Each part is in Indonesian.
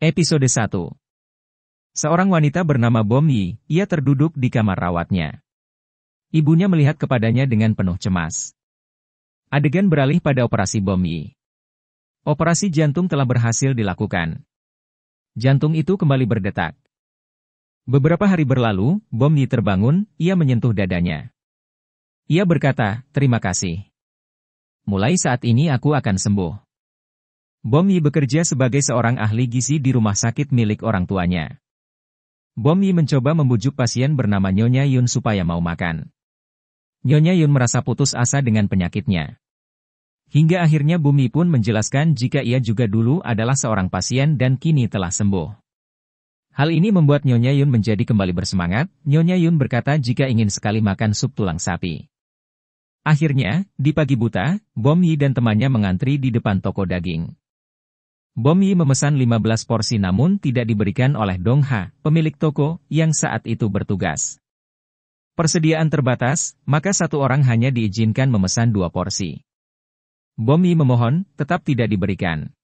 Episode 1. Seorang wanita bernama Bom Yi, ia terduduk di kamar rawatnya. Ibunya melihat kepadanya dengan penuh cemas. Adegan beralih pada operasi Bom Yi. Operasi jantung telah berhasil dilakukan. Jantung itu kembali berdetak. Beberapa hari berlalu, Bom Yi terbangun, ia menyentuh dadanya. Ia berkata, "Terima kasih. Mulai saat ini aku akan sembuh." Bom Yi bekerja sebagai seorang ahli gizi di rumah sakit milik orang tuanya. Bom Yi mencoba membujuk pasien bernama Nyonya Yun supaya mau makan. Nyonya Yun merasa putus asa dengan penyakitnya. Hingga akhirnya Bom Yi pun menjelaskan jika ia juga dulu adalah seorang pasien dan kini telah sembuh. Hal ini membuat Nyonya Yun menjadi kembali bersemangat. Nyonya Yun berkata jika ingin sekali makan sup tulang sapi. Akhirnya, di pagi buta, Bom Yi dan temannya mengantri di depan toko daging. Bom Yi memesan 15 porsi namun tidak diberikan oleh Dong Ha, pemilik toko, yang saat itu bertugas. Persediaan terbatas, maka satu orang hanya diizinkan memesan 2 porsi. Bom Yi memohon, tetap tidak diberikan.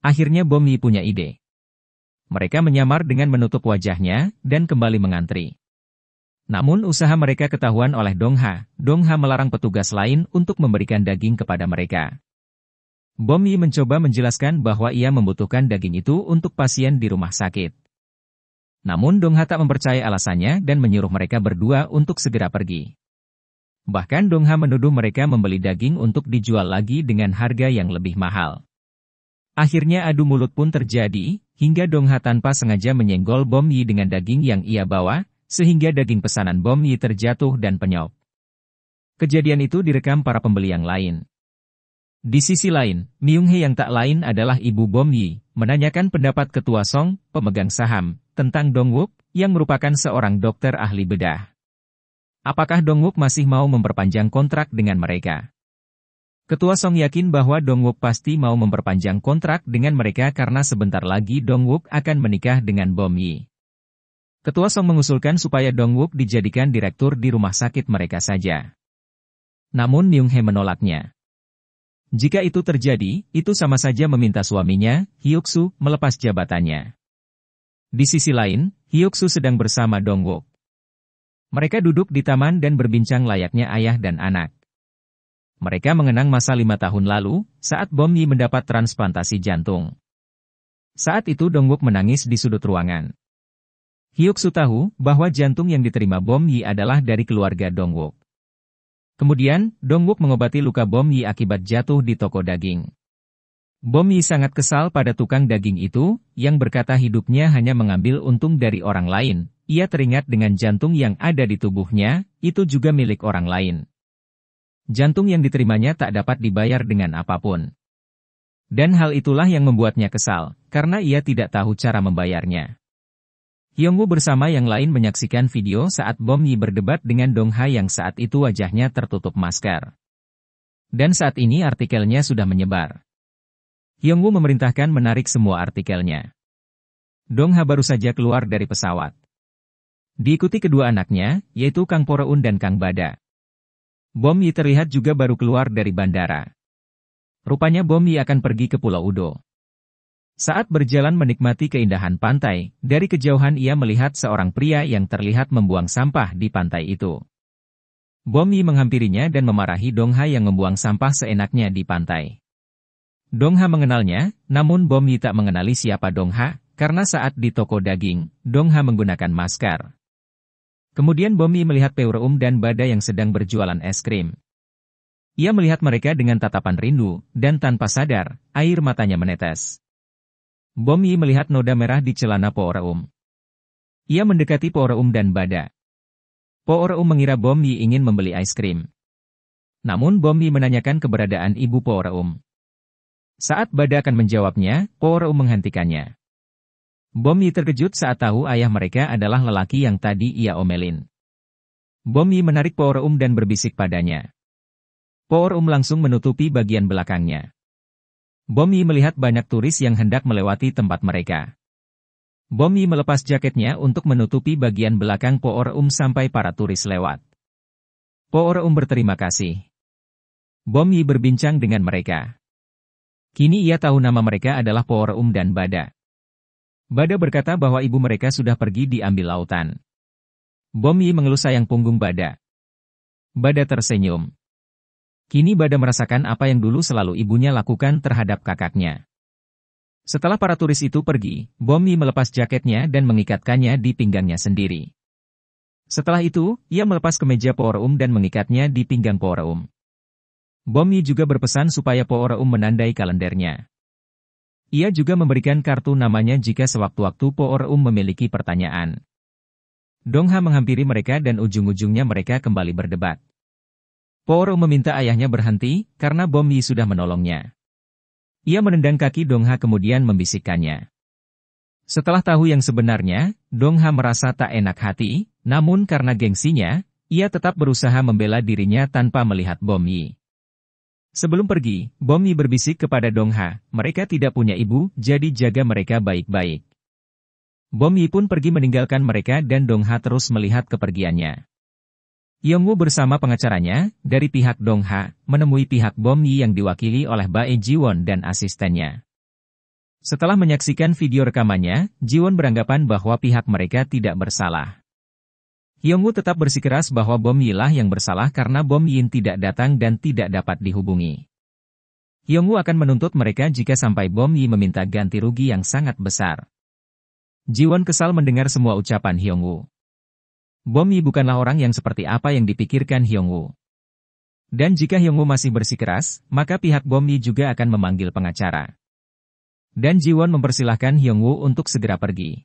Akhirnya Bom Yi punya ide. Mereka menyamar dengan menutup wajahnya, dan kembali mengantri. Namun usaha mereka ketahuan oleh Dong Ha melarang petugas lain untuk memberikan daging kepada mereka. Bom Yi mencoba menjelaskan bahwa ia membutuhkan daging itu untuk pasien di rumah sakit. Namun Dong Ha tak mempercayai alasannya dan menyuruh mereka berdua untuk segera pergi. Bahkan Dong Ha menuduh mereka membeli daging untuk dijual lagi dengan harga yang lebih mahal. Akhirnya adu mulut pun terjadi, hingga Dong Ha tanpa sengaja menyenggol Bom Yi dengan daging yang ia bawa, sehingga daging pesanan Bom Yi terjatuh dan penyok. Kejadian itu direkam para pembeli yang lain. Di sisi lain, Myung Hee yang tak lain adalah ibu Bom Yi, menanyakan pendapat Ketua Song, pemegang saham, tentang Dong Wook, yang merupakan seorang dokter ahli bedah. Apakah Dong Wook masih mau memperpanjang kontrak dengan mereka? Ketua Song yakin bahwa Dong Wook pasti mau memperpanjang kontrak dengan mereka karena sebentar lagi Dong Wook akan menikah dengan Bom Yi. Ketua Song mengusulkan supaya Dong Wook dijadikan direktur di rumah sakit mereka saja. Namun Myung Hee menolaknya. Jika itu terjadi, itu sama saja meminta suaminya, Hyuk-soo, melepas jabatannya. Di sisi lain, Hyuk-soo sedang bersama Dong Wook. Mereka duduk di taman dan berbincang layaknya ayah dan anak. Mereka mengenang masa 5 tahun lalu, saat Bom Yi mendapat transplantasi jantung. Saat itu Dong Wook menangis di sudut ruangan. Hyuk-soo tahu bahwa jantung yang diterima Bom Yi adalah dari keluarga Dong Wook. Kemudian, Dong Wook mengobati luka Bom Yi akibat jatuh di toko daging. Bom Yi sangat kesal pada tukang daging itu, yang berkata hidupnya hanya mengambil untung dari orang lain. Ia teringat dengan jantung yang ada di tubuhnya, itu juga milik orang lain. Jantung yang diterimanya tak dapat dibayar dengan apapun. Dan hal itulah yang membuatnya kesal, karena ia tidak tahu cara membayarnya. Hyung-woo bersama yang lain menyaksikan video saat Bom Yi berdebat dengan Dong Ha yang saat itu wajahnya tertutup masker. Dan saat ini artikelnya sudah menyebar. Hyung-woo memerintahkan menarik semua artikelnya. Dong Ha baru saja keluar dari pesawat. Diikuti kedua anaknya, yaitu Kang Po-reun dan Kang Bada. Bom Yi terlihat juga baru keluar dari bandara. Rupanya Bom Yi akan pergi ke Pulau Udo. Saat berjalan menikmati keindahan pantai, dari kejauhan ia melihat seorang pria yang terlihat membuang sampah di pantai itu. Bom Yi menghampirinya dan memarahi Dong Ha yang membuang sampah seenaknya di pantai. Dong Ha mengenalnya, namun Bom Yi tak mengenali siapa Dong Ha, karena saat di toko daging, Dong Ha menggunakan masker. Kemudian Bom Yi melihat Po-reum dan Bada yang sedang berjualan es krim. Ia melihat mereka dengan tatapan rindu, dan tanpa sadar, air matanya menetes. Bom Yi melihat noda merah di celana Po-reum. Ia mendekati Po-reum dan Bada. Po-reum mengira Bom Yi ingin membeli es krim. Namun Bom Yi menanyakan keberadaan ibu Po-reum. Saat Bada akan menjawabnya, Po-reum menghentikannya. Bom Yi terkejut saat tahu ayah mereka adalah lelaki yang tadi ia omelin. Bom Yi menarik Po-reum dan berbisik padanya. Po-reum langsung menutupi bagian belakangnya. Bom Yi melihat banyak turis yang hendak melewati tempat mereka. Bom Yi melepas jaketnya untuk menutupi bagian belakang Po-reum sampai para turis lewat. Po-reum berterima kasih. Bom Yi berbincang dengan mereka. Kini ia tahu nama mereka adalah Po-reum dan Bada. Bada berkata bahwa ibu mereka sudah pergi diambil lautan. Bom Yi mengelus sayang punggung Bada. Bada tersenyum. Kini Bada merasakan apa yang dulu selalu ibunya lakukan terhadap kakaknya. Setelah para turis itu pergi, Bom Yi melepas jaketnya dan mengikatkannya di pinggangnya sendiri. Setelah itu, ia melepas kemeja Po Reum dan mengikatnya di pinggang Po Reum. Bom Yi juga berpesan supaya Po Reum menandai kalendernya. Ia juga memberikan kartu namanya jika sewaktu-waktu Po Reum memiliki pertanyaan. Dong Ha menghampiri mereka dan ujung-ujungnya mereka kembali berdebat. Po Reum meminta ayahnya berhenti, karena Bom Yi sudah menolongnya. Ia menendang kaki Dong Ha kemudian membisikkannya. Setelah tahu yang sebenarnya, Dong Ha merasa tak enak hati, namun karena gengsinya, ia tetap berusaha membela dirinya tanpa melihat Bom Yi. Sebelum pergi, Bom Yi berbisik kepada Dong Ha, mereka tidak punya ibu, jadi jaga mereka baik-baik. Bom Yi pun pergi meninggalkan mereka dan Dong Ha terus melihat kepergiannya. Yongwoo bersama pengacaranya, dari pihak Dong Ha, menemui pihak Bom Yi yang diwakili oleh Bae Jiwon dan asistennya. Setelah menyaksikan video rekamannya, Jiwon beranggapan bahwa pihak mereka tidak bersalah. Yongwoo tetap bersikeras bahwa Bom Yi lah yang bersalah karena Bom Yin tidak datang dan tidak dapat dihubungi. Yongwoo akan menuntut mereka jika sampai Bom Yi meminta ganti rugi yang sangat besar. Jiwon kesal mendengar semua ucapan Yongwoo. Bom Yi bukanlah orang yang seperti apa yang dipikirkan Yongwoo. Dan jika Yongwoo masih bersikeras, maka pihak Bom Yi juga akan memanggil pengacara. Dan Jiwon mempersilahkan Yongwoo untuk segera pergi.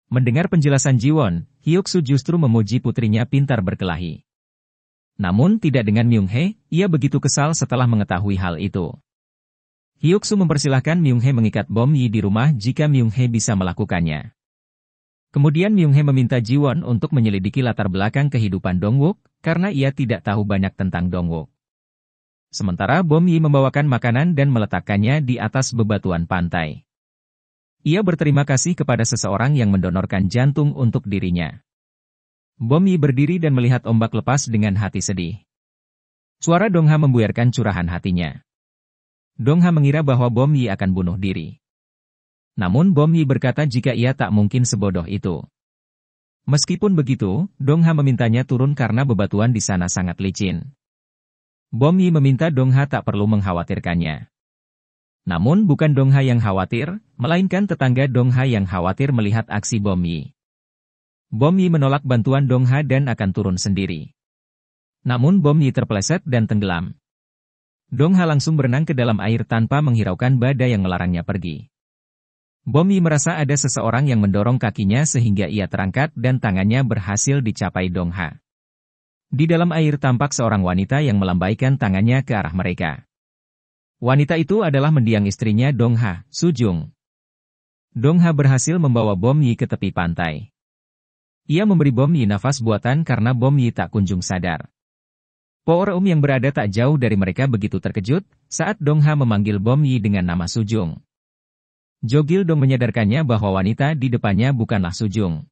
Mendengar penjelasan Jiwon, Hyuk-soo justru memuji putrinya pintar berkelahi. Namun tidak dengan Myung-hee, ia begitu kesal setelah mengetahui hal itu. Hyuk-soo mempersilahkan Myung-hee mengikat Bom Yi di rumah jika Myung-hee bisa melakukannya. Kemudian Myung-hee meminta Jiwon untuk menyelidiki latar belakang kehidupan Dongwook, karena ia tidak tahu banyak tentang Dongwook. Sementara Bom Yi membawakan makanan dan meletakkannya di atas bebatuan pantai. Ia berterima kasih kepada seseorang yang mendonorkan jantung untuk dirinya. Bom Yi berdiri dan melihat ombak lepas dengan hati sedih. Suara Dong Ha membuyarkan curahan hatinya. Dong Ha mengira bahwa Bom Yi akan bunuh diri. Namun Bom Yi berkata jika ia tak mungkin sebodoh itu. Meskipun begitu, Dong Ha memintanya turun karena bebatuan di sana sangat licin. Bom Yi meminta Dong Ha tak perlu mengkhawatirkannya. Namun bukan Dong Ha yang khawatir, melainkan tetangga Dong Ha yang khawatir melihat aksi Bom Yi. Bom Yi menolak bantuan Dong Ha dan akan turun sendiri. Namun Bom Yi terpeleset dan tenggelam. Dong Ha langsung berenang ke dalam air tanpa menghiraukan badai yang melarangnya pergi. Bom Yi merasa ada seseorang yang mendorong kakinya sehingga ia terangkat dan tangannya berhasil dicapai Dong Ha. Di dalam air tampak seorang wanita yang melambaikan tangannya ke arah mereka. Wanita itu adalah mendiang istrinya Dong Ha, Sujung. Dong Ha berhasil membawa Bom Yi ke tepi pantai. Ia memberi Bom Yi nafas buatan karena Bom Yi tak kunjung sadar. Po Reum yang berada tak jauh dari mereka begitu terkejut saat Dong Ha memanggil Bom Yi dengan nama Sujung. Jo Gil Dong menyadarkannya bahwa wanita di depannya bukanlah Sujung.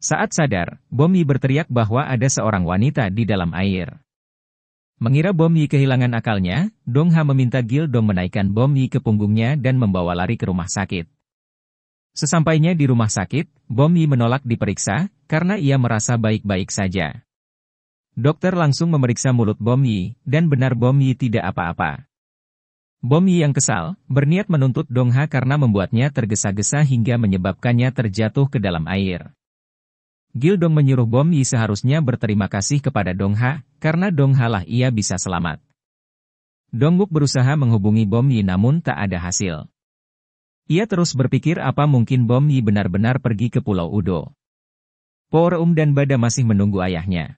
Saat sadar, Bom Yi berteriak bahwa ada seorang wanita di dalam air. Mengira Bom Yi kehilangan akalnya, Dong Ha meminta Gil Dong menaikkan Bom Yi ke punggungnya dan membawa lari ke rumah sakit. Sesampainya di rumah sakit, Bom Yi menolak diperiksa karena ia merasa baik-baik saja. Dokter langsung memeriksa mulut Bom Yi, dan benar Bom Yi tidak apa-apa. Bom Yi yang kesal, berniat menuntut Dong Ha karena membuatnya tergesa-gesa hingga menyebabkannya terjatuh ke dalam air. Gil Dong menyuruh Bom Yi seharusnya berterima kasih kepada Dong Ha, karena Dong Ha lah ia bisa selamat. Dongwook berusaha menghubungi Bom Yi namun tak ada hasil. Ia terus berpikir apa mungkin Bom Yi benar-benar pergi ke Pulau Udo. Po Reum dan Bada masih menunggu ayahnya.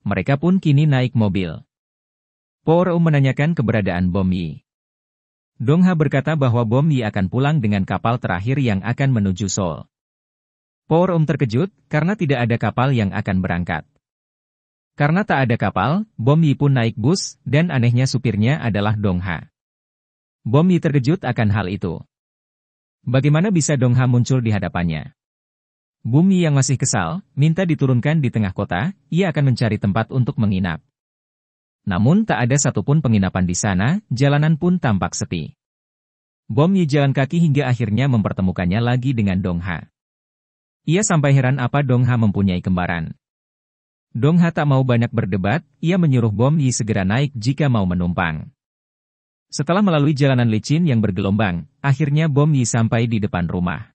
Mereka pun kini naik mobil. Po Reum menanyakan keberadaan Bom Yi. Dong Ha berkata bahwa Bom Yi akan pulang dengan kapal terakhir yang akan menuju Seoul. Po Reum terkejut karena tidak ada kapal yang akan berangkat. Karena tak ada kapal, Bom Yi pun naik bus, dan anehnya supirnya adalah Dong Ha. Bom Yi terkejut akan hal itu. Bagaimana bisa Dong Ha muncul di hadapannya? Bom Yi yang masih kesal, minta diturunkan di tengah kota, ia akan mencari tempat untuk menginap. Namun tak ada satupun penginapan di sana, jalanan pun tampak sepi. Bom Yi jalan kaki hingga akhirnya mempertemukannya lagi dengan Dong Ha. Ia sampai heran apa Dong Ha mempunyai kembaran. Dong Ha tak mau banyak berdebat, ia menyuruh Bom Yi segera naik jika mau menumpang. Setelah melalui jalanan licin yang bergelombang, akhirnya Bom Yi sampai di depan rumah.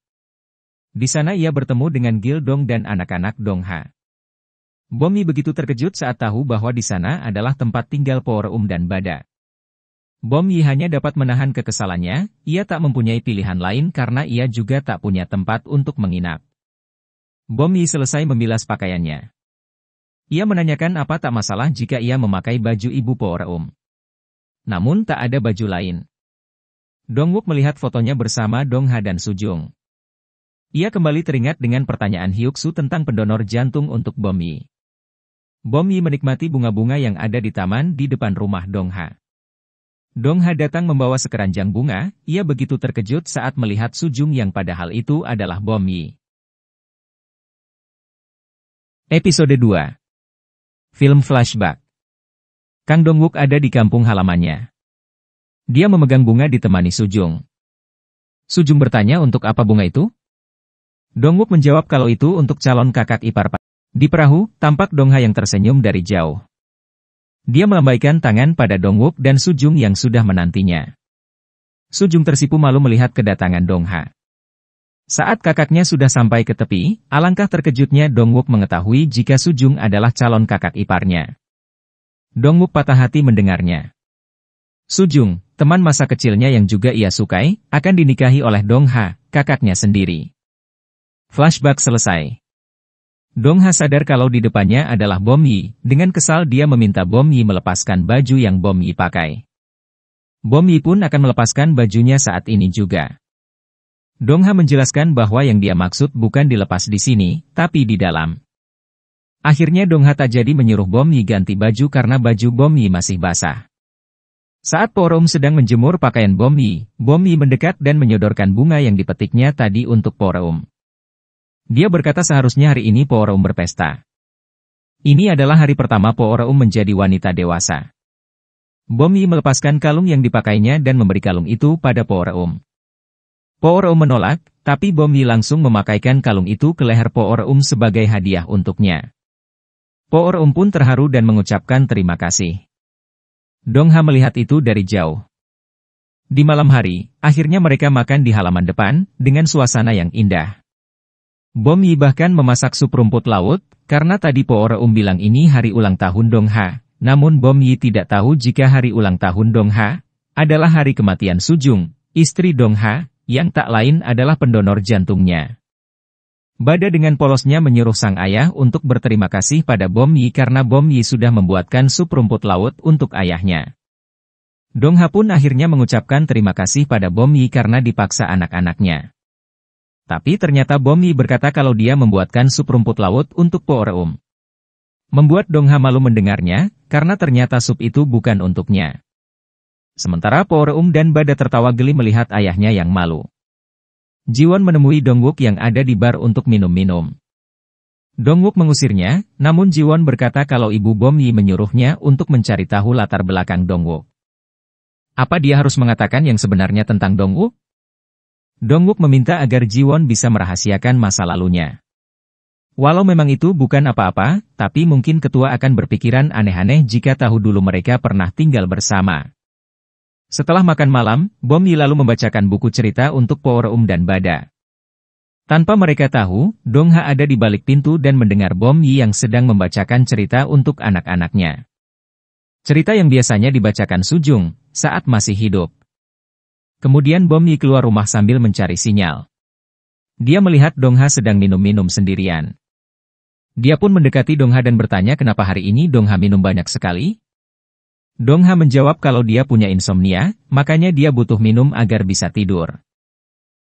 Di sana ia bertemu dengan Gil Dong dan anak-anak Dong Ha. Bom Yi begitu terkejut saat tahu bahwa di sana adalah tempat tinggal Po Reum dan Bada. Bom Yi hanya dapat menahan kekesalannya, ia tak mempunyai pilihan lain karena ia juga tak punya tempat untuk menginap. Bom Yi selesai membilas pakaiannya. Ia menanyakan apa tak masalah jika ia memakai baju ibu Po Reum. Namun tak ada baju lain. Dong Wook melihat fotonya bersama Dong Ha dan Sujung. Ia kembali teringat dengan pertanyaan Hyuk Soo tentang pendonor jantung untuk Bom Yi. Bom Yi menikmati bunga-bunga yang ada di taman di depan rumah Dong Ha. Dong Ha datang membawa sekeranjang bunga, ia begitu terkejut saat melihat Sujung yang padahal itu adalah Bom Yi. Episode 2. Film Flashback. Kang Dong Wook ada di kampung halamannya. Dia memegang bunga ditemani Sujung. Sujung bertanya untuk apa bunga itu? Dong Wook menjawab kalau itu untuk calon kakak ipar. Di perahu, tampak Dong Ha yang tersenyum dari jauh. Dia melambaikan tangan pada Dong Wook dan Sujung yang sudah menantinya. Sujung tersipu malu melihat kedatangan Dong Ha. Saat kakaknya sudah sampai ke tepi, alangkah terkejutnya Dong Wook mengetahui jika Sujung adalah calon kakak iparnya. Dong Wook patah hati mendengarnya. Sujung, teman masa kecilnya yang juga ia sukai, akan dinikahi oleh Dong Ha, kakaknya sendiri. Flashback selesai. Dong Ha sadar kalau di depannya adalah Bom Yi, dengan kesal dia meminta Bom Yi melepaskan baju yang Bom Yi pakai. Bom Yi pun akan melepaskan bajunya saat ini juga. Dong Ha menjelaskan bahwa yang dia maksud bukan dilepas di sini, tapi di dalam. Akhirnya Dong Ha tak jadi menyuruh Bom Yi ganti baju karena baju Bom Yi masih basah. Saat Po Reum sedang menjemur pakaian Bom Yi mendekat dan menyodorkan bunga yang dipetiknya tadi untuk Po Reum. Dia berkata seharusnya hari ini Po Reum berpesta. Ini adalah hari pertama Po Reum menjadi wanita dewasa. Bom Yi melepaskan kalung yang dipakainya dan memberi kalung itu pada Po Reum. Po Reum menolak, tapi Bom Yi langsung memakaikan kalung itu ke leher Po Reum sebagai hadiah untuknya. Po Reum pun terharu dan mengucapkan terima kasih. Dong Ha melihat itu dari jauh. Di malam hari, akhirnya mereka makan di halaman depan, dengan suasana yang indah. Bom Yi bahkan memasak sup rumput laut, karena tadi Po Reum bilang ini hari ulang tahun Dong Ha, namun Bom Yi tidak tahu jika hari ulang tahun Dong Ha adalah hari kematian Sujung, istri Dong Ha, yang tak lain adalah pendonor jantungnya. Bada dengan polosnya menyuruh sang ayah untuk berterima kasih pada Bom Yi karena Bom Yi sudah membuatkan sup rumput laut untuk ayahnya. Dong Ha pun akhirnya mengucapkan terima kasih pada Bom Yi karena dipaksa anak-anaknya. Tapi ternyata Bom Yi berkata kalau dia membuatkan sup rumput laut untuk Po Reum. Membuat Dong Ha malu mendengarnya, karena ternyata sup itu bukan untuknya. Sementara Po Reum dan Bada tertawa geli melihat ayahnya yang malu. Jiwon menemui Dong Wook yang ada di bar untuk minum-minum. Dong Wook mengusirnya, namun Jiwon berkata kalau ibu Bom Yi menyuruhnya untuk mencari tahu latar belakang Dong Wook. Apa dia harus mengatakan yang sebenarnya tentang Dong Wook? Dong Wook meminta agar Jiwon bisa merahasiakan masa lalunya. Walau memang itu bukan apa-apa, tapi mungkin ketua akan berpikiran aneh-aneh jika tahu dulu mereka pernah tinggal bersama. Setelah makan malam, Bom Yi lalu membacakan buku cerita untuk Po Reum dan Bada. Tanpa mereka tahu, Dong Ha ada di balik pintu dan mendengar Bom Yi yang sedang membacakan cerita untuk anak-anaknya. Cerita yang biasanya dibacakan Sujung, saat masih hidup. Kemudian Bom Yi keluar rumah sambil mencari sinyal. Dia melihat Dong Ha sedang minum-minum sendirian. Dia pun mendekati Dong Ha dan bertanya kenapa hari ini Dong Ha minum banyak sekali? Dong Ha menjawab kalau dia punya insomnia, makanya dia butuh minum agar bisa tidur.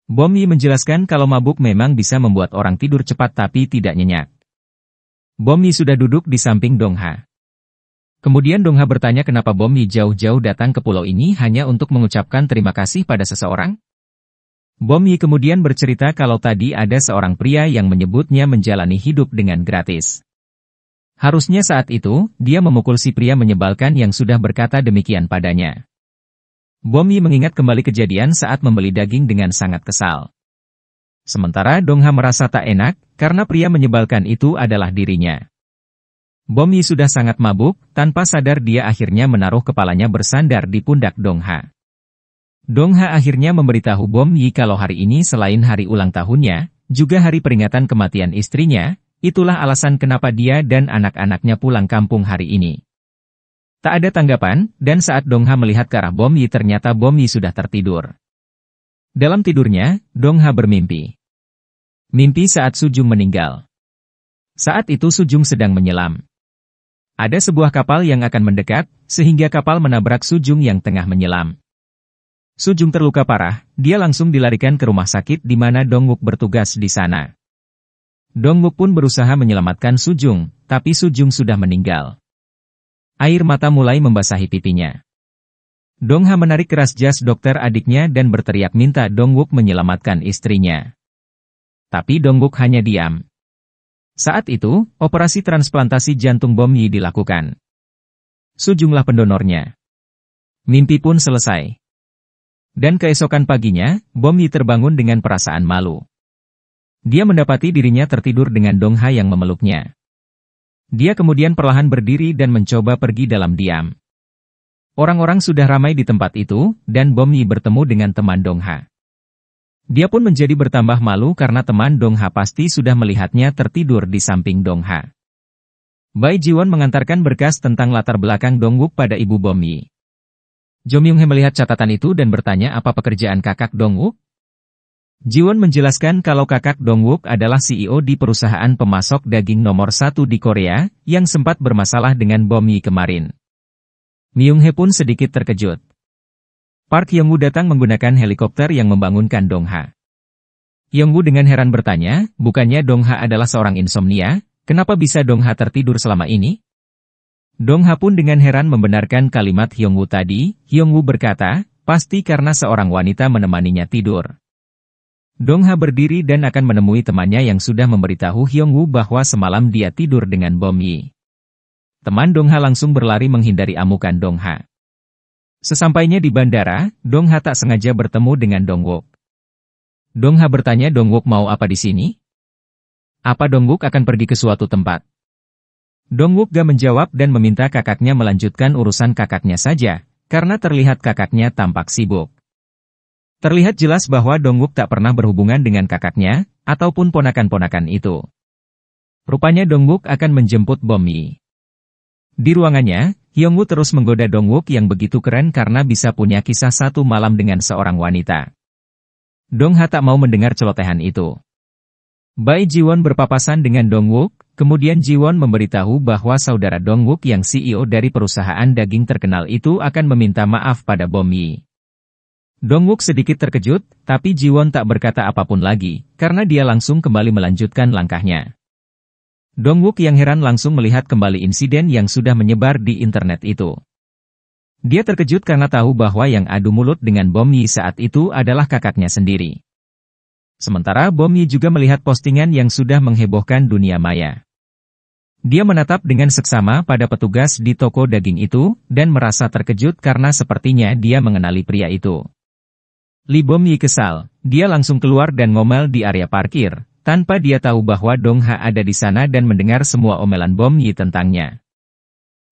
Bom Yi menjelaskan kalau mabuk memang bisa membuat orang tidur cepat tapi tidak nyenyak. Bom Yi sudah duduk di samping Dong Ha. Kemudian Dong Ha bertanya kenapa Bom Yi jauh-jauh datang ke pulau ini hanya untuk mengucapkan terima kasih pada seseorang? Bom Yi kemudian bercerita kalau tadi ada seorang pria yang menyebutnya menjalani hidup dengan gratis. Harusnya saat itu, dia memukul si pria menyebalkan yang sudah berkata demikian padanya. Bom Yi mengingat kembali kejadian saat membeli daging dengan sangat kesal. Sementara Dong Ha merasa tak enak, karena pria menyebalkan itu adalah dirinya. Bom Yi sudah sangat mabuk, tanpa sadar dia akhirnya menaruh kepalanya bersandar di pundak Dong Ha. Dong Ha akhirnya memberitahu Bom Yi kalau hari ini selain hari ulang tahunnya, juga hari peringatan kematian istrinya, itulah alasan kenapa dia dan anak-anaknya pulang kampung hari ini. Tak ada tanggapan, dan saat Dong Ha melihat ke arah Bom Yi ternyata Bom Yi sudah tertidur. Dalam tidurnya, Dong Ha bermimpi. Mimpi saat Sujung meninggal. Saat itu Sujung sedang menyelam. Ada sebuah kapal yang akan mendekat, sehingga kapal menabrak Sujung yang tengah menyelam. Sujung terluka parah, dia langsung dilarikan ke rumah sakit di mana Dong Wook bertugas di sana. Dong Wook pun berusaha menyelamatkan Sujung, tapi Sujung sudah meninggal. Air mata mulai membasahi pipinya. Dong Ha menarik keras jas dokter adiknya dan berteriak minta Dong Wook menyelamatkan istrinya. Tapi Dong Wook hanya diam. Saat itu, operasi transplantasi jantung Bom Yi dilakukan. Sujunglah pendonornya. Mimpi pun selesai. Dan keesokan paginya, Bom Yi terbangun dengan perasaan malu. Dia mendapati dirinya tertidur dengan Dong Ha yang memeluknya. Dia kemudian perlahan berdiri dan mencoba pergi dalam diam. Orang-orang sudah ramai di tempat itu, dan Bom Yi bertemu dengan teman Dong Ha. Dia pun menjadi bertambah malu karena teman Dong Ha pasti sudah melihatnya tertidur di samping Dong Ha. Bai Jiwon mengantarkan berkas tentang latar belakang Dong Wook pada ibu Bom Yi. Jo Myung Hee melihat catatan itu dan bertanya apa pekerjaan kakak Dong Wook. Jiwon menjelaskan kalau kakak Dong Wook adalah CEO di perusahaan pemasok daging nomor 1 di Korea, yang sempat bermasalah dengan Bom Yi kemarin. Myung Hee pun sedikit terkejut. Park Hyung Woo datang menggunakan helikopter yang membangunkan Dong Ha. Hyung Woo dengan heran bertanya, bukannya Dong Ha adalah seorang insomnia, kenapa bisa Dong Ha tertidur selama ini? Dong Ha pun dengan heran membenarkan kalimat Hyung Woo tadi. Hyung Woo berkata, pasti karena seorang wanita menemaninya tidur. Dong Ha berdiri dan akan menemui temannya yang sudah memberitahu Hyung Woo bahwa semalam dia tidur dengan Bom Yi. Teman Dong Ha langsung berlari menghindari amukan Dong Ha. Sesampainya di bandara, Dong Ha tak sengaja bertemu dengan Dong Wook. Dong Ha bertanya Dong Wook mau apa di sini? Apa Dong Wook akan pergi ke suatu tempat? Dong Wook gak menjawab dan meminta kakaknya melanjutkan urusan kakaknya saja, karena terlihat kakaknya tampak sibuk. Terlihat jelas bahwa Dong Wook tak pernah berhubungan dengan kakaknya, ataupun ponakan-ponakan itu. Rupanya Dong Wook akan menjemput Bom Yi. Di ruangannya, Hyung Woo terus menggoda Dong Wook yang begitu keren karena bisa punya kisah satu malam dengan seorang wanita. Dong Ha tak mau mendengar celotehan itu. Bai Jiwon berpapasan dengan Dong Wook, kemudian Jiwon memberitahu bahwa saudara Dong Wook yang CEO dari perusahaan daging terkenal itu akan meminta maaf pada Bom Yi. Dong Wook sedikit terkejut, tapi Jiwon tak berkata apapun lagi, karena dia langsung kembali melanjutkan langkahnya. Dong Wook yang heran langsung melihat kembali insiden yang sudah menyebar di internet itu. Dia terkejut karena tahu bahwa yang adu mulut dengan Bom Yi saat itu adalah kakaknya sendiri. Sementara Bom Yi juga melihat postingan yang sudah menghebohkan dunia maya. Dia menatap dengan seksama pada petugas di toko daging itu, dan merasa terkejut karena sepertinya dia mengenali pria itu. Li Bom Yi kesal, dia langsung keluar dan ngomel di area parkir, tanpa dia tahu bahwa Dong Ha ada di sana dan mendengar semua omelan Bom Yi tentangnya.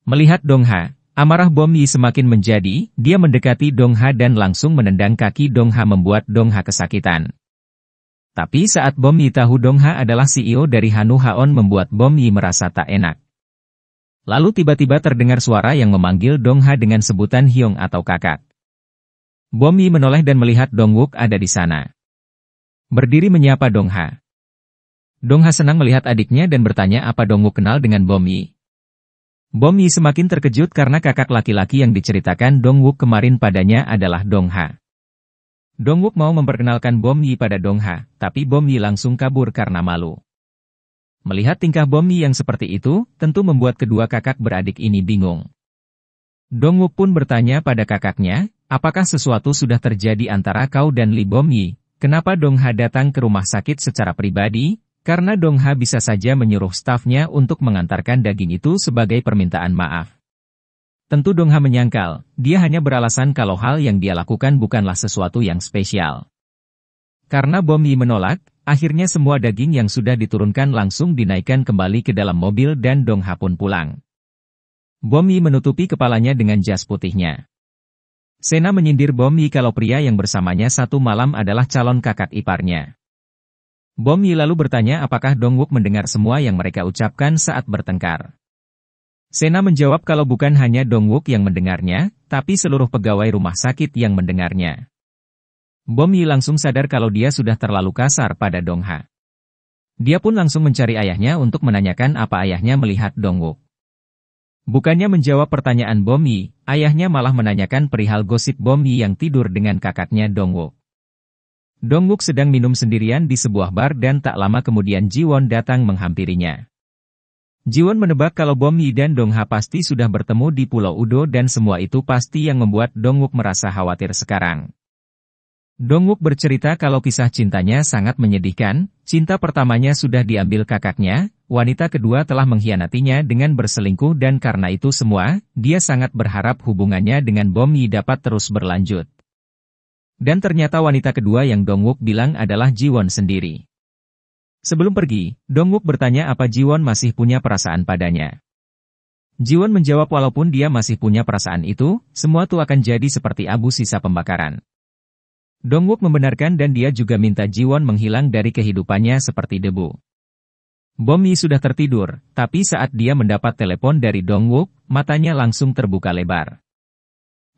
Melihat Dong Ha, amarah Bom Yi semakin menjadi, dia mendekati Dong Ha dan langsung menendang kaki Dong Ha membuat Dong Ha kesakitan. Tapi saat Bom Yi tahu Dong Ha adalah CEO dari Hanu Haon membuat Bom Yi merasa tak enak. Lalu tiba-tiba terdengar suara yang memanggil Dong Ha dengan sebutan Hyung atau kakak. Bom Yi menoleh dan melihat Dong Wook ada di sana. Berdiri menyapa Dong Ha. Dong Ha senang melihat adiknya dan bertanya apa Dong Wook kenal dengan Bom Yi. Bom Yi semakin terkejut karena kakak laki-laki yang diceritakan Dong Wook kemarin padanya adalah Dong Ha. Dong Wook mau memperkenalkan Bom Yi pada Dong Ha, tapi Bom Yi langsung kabur karena malu. Melihat tingkah Bom Yi yang seperti itu, tentu membuat kedua kakak beradik ini bingung. Dong Wook pun bertanya pada kakaknya, apakah sesuatu sudah terjadi antara kau dan Li Bom Yi? Kenapa Dong Ha datang ke rumah sakit secara pribadi? Karena Dong Ha bisa saja menyuruh stafnya untuk mengantarkan daging itu sebagai permintaan maaf. Tentu Dongha menyangkal, dia hanya beralasan kalau hal yang dia lakukan bukanlah sesuatu yang spesial. Karena Bom Yi menolak, akhirnya semua daging yang sudah diturunkan langsung dinaikkan kembali ke dalam mobil dan Dongha pun pulang. Bom Yi menutupi kepalanya dengan jas putihnya. Sena menyindir Bom Yi kalau pria yang bersamanya satu malam adalah calon kakak iparnya. Bom Yi lalu bertanya apakah Dongwook mendengar semua yang mereka ucapkan saat bertengkar. Sena menjawab kalau bukan hanya Dongwook yang mendengarnya, tapi seluruh pegawai rumah sakit yang mendengarnya. Bom Yi langsung sadar kalau dia sudah terlalu kasar pada Dongha. Dia pun langsung mencari ayahnya untuk menanyakan apa ayahnya melihat Dongwook. Bukannya menjawab pertanyaan Bom Yi, ayahnya malah menanyakan perihal gosip Bom Yi yang tidur dengan kakaknya Dongwook. Dongwook sedang minum sendirian di sebuah bar dan tak lama kemudian Jiwon datang menghampirinya. Jiwon menebak kalau Bom Yi dan Dongha pasti sudah bertemu di Pulau Udo dan semua itu pasti yang membuat Dongwook merasa khawatir sekarang. Dongwook bercerita kalau kisah cintanya sangat menyedihkan, cinta pertamanya sudah diambil kakaknya, wanita kedua telah mengkhianatinya dengan berselingkuh dan karena itu semua, dia sangat berharap hubungannya dengan Bom Yi dapat terus berlanjut. Dan ternyata wanita kedua yang Dongwook bilang adalah Jiwon sendiri. Sebelum pergi, Dongwook bertanya apa Jiwon masih punya perasaan padanya. Jiwon menjawab walaupun dia masih punya perasaan itu, semua tuh akan jadi seperti abu sisa pembakaran. Dongwook membenarkan dan dia juga minta Jiwon menghilang dari kehidupannya seperti debu. Bom Yi sudah tertidur, tapi saat dia mendapat telepon dari Dongwook, matanya langsung terbuka lebar.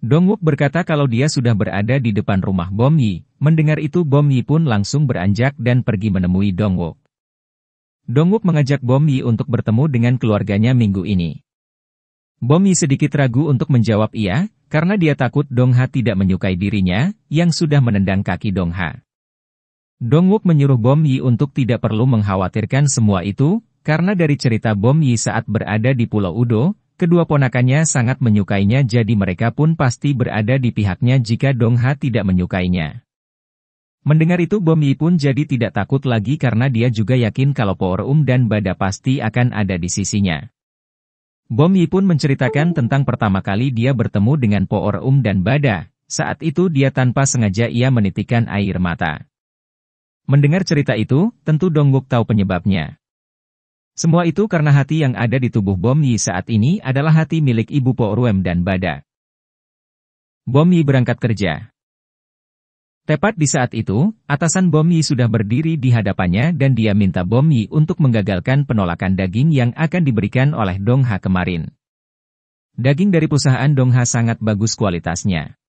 Dongwook berkata kalau dia sudah berada di depan rumah Bom Yi. Mendengar itu Bom Yi pun langsung beranjak dan pergi menemui Dongwook. Dongwook mengajak Bom Yi untuk bertemu dengan keluarganya minggu ini. Bom Yi sedikit ragu untuk menjawab iya, karena dia takut Dongha tidak menyukai dirinya, yang sudah menendang kaki Dongha. Dongwook menyuruh Bom Yi untuk tidak perlu mengkhawatirkan semua itu, karena dari cerita Bom Yi saat berada di Pulau Udo, kedua ponakannya sangat menyukainya jadi mereka pun pasti berada di pihaknya jika Dongha tidak menyukainya. Mendengar itu Bom Yi pun jadi tidak takut lagi karena dia juga yakin kalau Poor dan Bada pasti akan ada di sisinya. Bom Yi pun menceritakan tentang pertama kali dia bertemu dengan Poor dan Bada, saat itu dia tanpa sengaja ia menitikkan air mata. Mendengar cerita itu, tentu Dongwook tahu penyebabnya. Semua itu karena hati yang ada di tubuh Bom Yi saat ini adalah hati milik ibu Poor dan Bada. Bom Yi berangkat kerja. Tepat di saat itu, atasan Bom Yi sudah berdiri di hadapannya dan dia minta Bom Yi untuk menggagalkan penolakan daging yang akan diberikan oleh Dongha kemarin. Daging dari perusahaan Dongha sangat bagus kualitasnya.